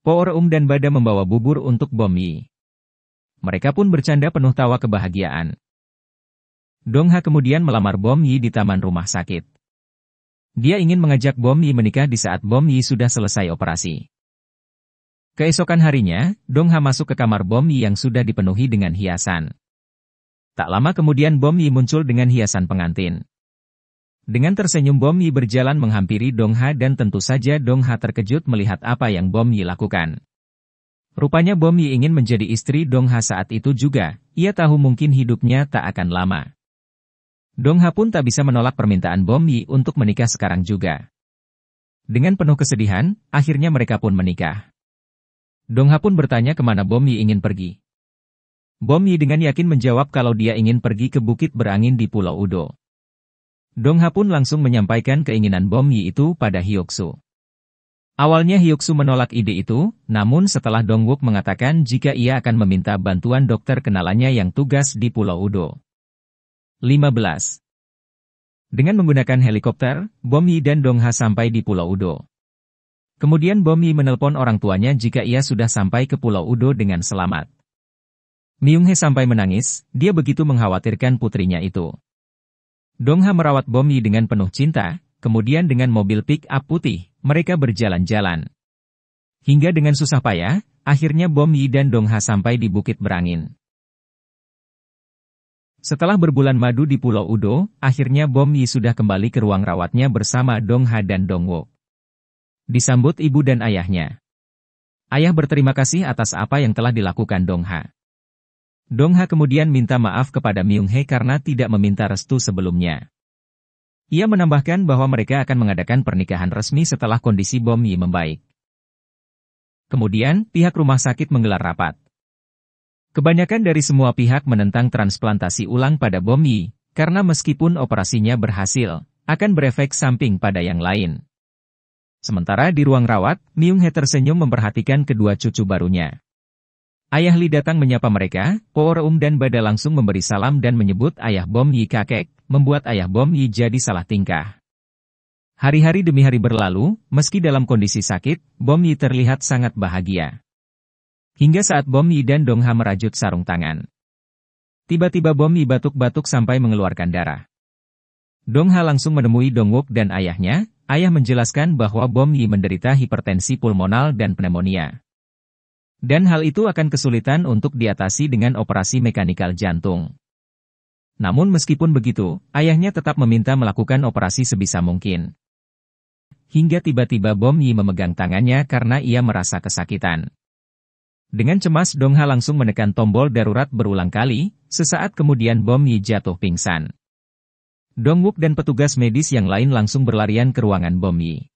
Po-reum dan Bada membawa bubur untuk Bom Yi. Mereka pun bercanda penuh tawa kebahagiaan. Dongha kemudian melamar Bom Yi di taman rumah sakit. Dia ingin mengajak Bom Yi menikah di saat Bom Yi sudah selesai operasi. Keesokan harinya, Dongha masuk ke kamar Bom Yi yang sudah dipenuhi dengan hiasan. Tak lama kemudian Bom Yi muncul dengan hiasan pengantin. Dengan tersenyum Bom Yi berjalan menghampiri Dongha dan tentu saja Dongha terkejut melihat apa yang Bom Yi lakukan. Rupanya Bom Yi ingin menjadi istri Dongha saat itu juga, ia tahu mungkin hidupnya tak akan lama. Dongha pun tak bisa menolak permintaan Bom Yi untuk menikah sekarang juga. Dengan penuh kesedihan, akhirnya mereka pun menikah. Dongha pun bertanya kemana Bom Yi ingin pergi. Bom Yi dengan yakin menjawab kalau dia ingin pergi ke bukit berangin di Pulau Udo. Dongha pun langsung menyampaikan keinginan Bom Yi itu pada Hyuk-soo. Awalnya Hyuk-soo menolak ide itu, namun setelah Dongwook mengatakan jika ia akan meminta bantuan dokter kenalannya yang tugas di Pulau Udo. 15. Dengan menggunakan helikopter, Bom Yi dan Dongha sampai di Pulau Udo. Kemudian Bom Yi menelpon orang tuanya jika ia sudah sampai ke Pulau Udo dengan selamat. Myung-hye sampai menangis, dia begitu mengkhawatirkan putrinya itu. Dongha merawat Bom Yi dengan penuh cinta, kemudian dengan mobil pick-up putih, mereka berjalan-jalan. Hingga dengan susah payah, akhirnya Bom Yi dan Dongha sampai di Bukit Berangin. Setelah berbulan madu di Pulau Udo, akhirnya Bom Yi sudah kembali ke ruang rawatnya bersama Dong Ha dan Dong Wook. Disambut ibu dan ayahnya. Ayah berterima kasih atas apa yang telah dilakukan Dong Ha. Dong Ha kemudian minta maaf kepada Myung Hae karena tidak meminta restu sebelumnya. Ia menambahkan bahwa mereka akan mengadakan pernikahan resmi setelah kondisi Bom Yi membaik. Kemudian, pihak rumah sakit menggelar rapat. Kebanyakan dari semua pihak menentang transplantasi ulang pada Bom Yi, karena meskipun operasinya berhasil, akan berefek samping pada yang lain. Sementara di ruang rawat, Myung Hae tersenyum memperhatikan kedua cucu barunya. Ayah Lee datang menyapa mereka, Po dan Bada langsung memberi salam dan menyebut ayah Bom Yi kakek, membuat ayah Bom Yi jadi salah tingkah. Hari-hari demi hari berlalu, meski dalam kondisi sakit, Bom Yi terlihat sangat bahagia. Hingga saat Bom Yi dan Dong Ha merajut sarung tangan. Tiba-tiba Bom Yi batuk-batuk sampai mengeluarkan darah. Dong Ha langsung menemui Dong Wook dan ayahnya. Ayah menjelaskan bahwa Bom Yi menderita hipertensi pulmonal dan pneumonia. Dan hal itu akan kesulitan untuk diatasi dengan operasi mekanikal jantung. Namun meskipun begitu, ayahnya tetap meminta melakukan operasi sebisa mungkin. Hingga tiba-tiba Bom Yi memegang tangannya karena ia merasa kesakitan. Dengan cemas Dong Ha langsung menekan tombol darurat berulang kali, sesaat kemudian Bom Yi jatuh pingsan. Dong Wook dan petugas medis yang lain langsung berlarian ke ruangan Bom Yi.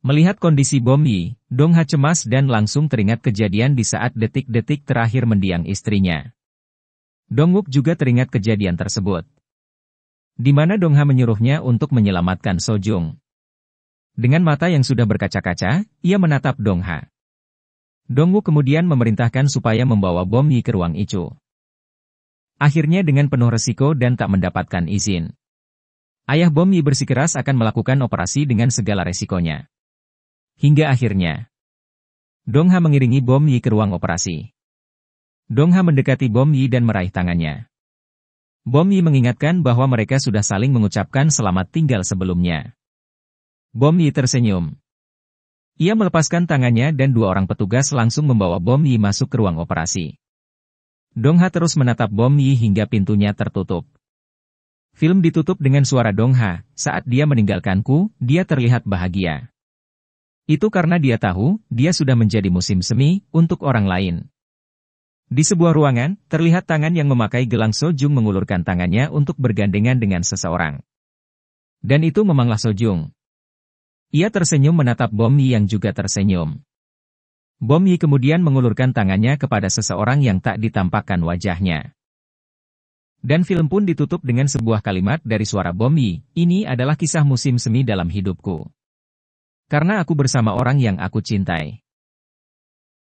Melihat kondisi Bom Yi, Dong Ha cemas dan langsung teringat kejadian di saat detik-detik terakhir mendiang istrinya. Dong Wook juga teringat kejadian tersebut, di mana Dong Ha menyuruhnya untuk menyelamatkan So Jung. Dengan mata yang sudah berkaca-kaca, ia menatap Dong Ha. Dong Wook kemudian memerintahkan supaya membawa Bom Yi ke ruang ICU. Akhirnya dengan penuh resiko dan tak mendapatkan izin, ayah Bom Yi bersikeras akan melakukan operasi dengan segala resikonya. Hingga akhirnya, Dong Ha mengiringi Bom Yi ke ruang operasi. Dong Ha mendekati Bom Yi dan meraih tangannya. Bom Yi mengingatkan bahwa mereka sudah saling mengucapkan selamat tinggal sebelumnya. Bom Yi tersenyum. Ia melepaskan tangannya dan dua orang petugas langsung membawa Bom Yi masuk ke ruang operasi. Dong Ha terus menatap Bom Yi hingga pintunya tertutup. Film ditutup dengan suara Dong Ha, saat dia meninggalkanku, dia terlihat bahagia. Itu karena dia tahu, dia sudah menjadi musim semi, untuk orang lain. Di sebuah ruangan, terlihat tangan yang memakai gelang So Jung mengulurkan tangannya untuk bergandengan dengan seseorang. Dan itu memanglah So Jung. Ia tersenyum menatap Bom Yi yang juga tersenyum. Bom Yi kemudian mengulurkan tangannya kepada seseorang yang tak ditampakkan wajahnya. Dan film pun ditutup dengan sebuah kalimat dari suara Bom Yi, ini adalah kisah musim semi dalam hidupku. Karena aku bersama orang yang aku cintai.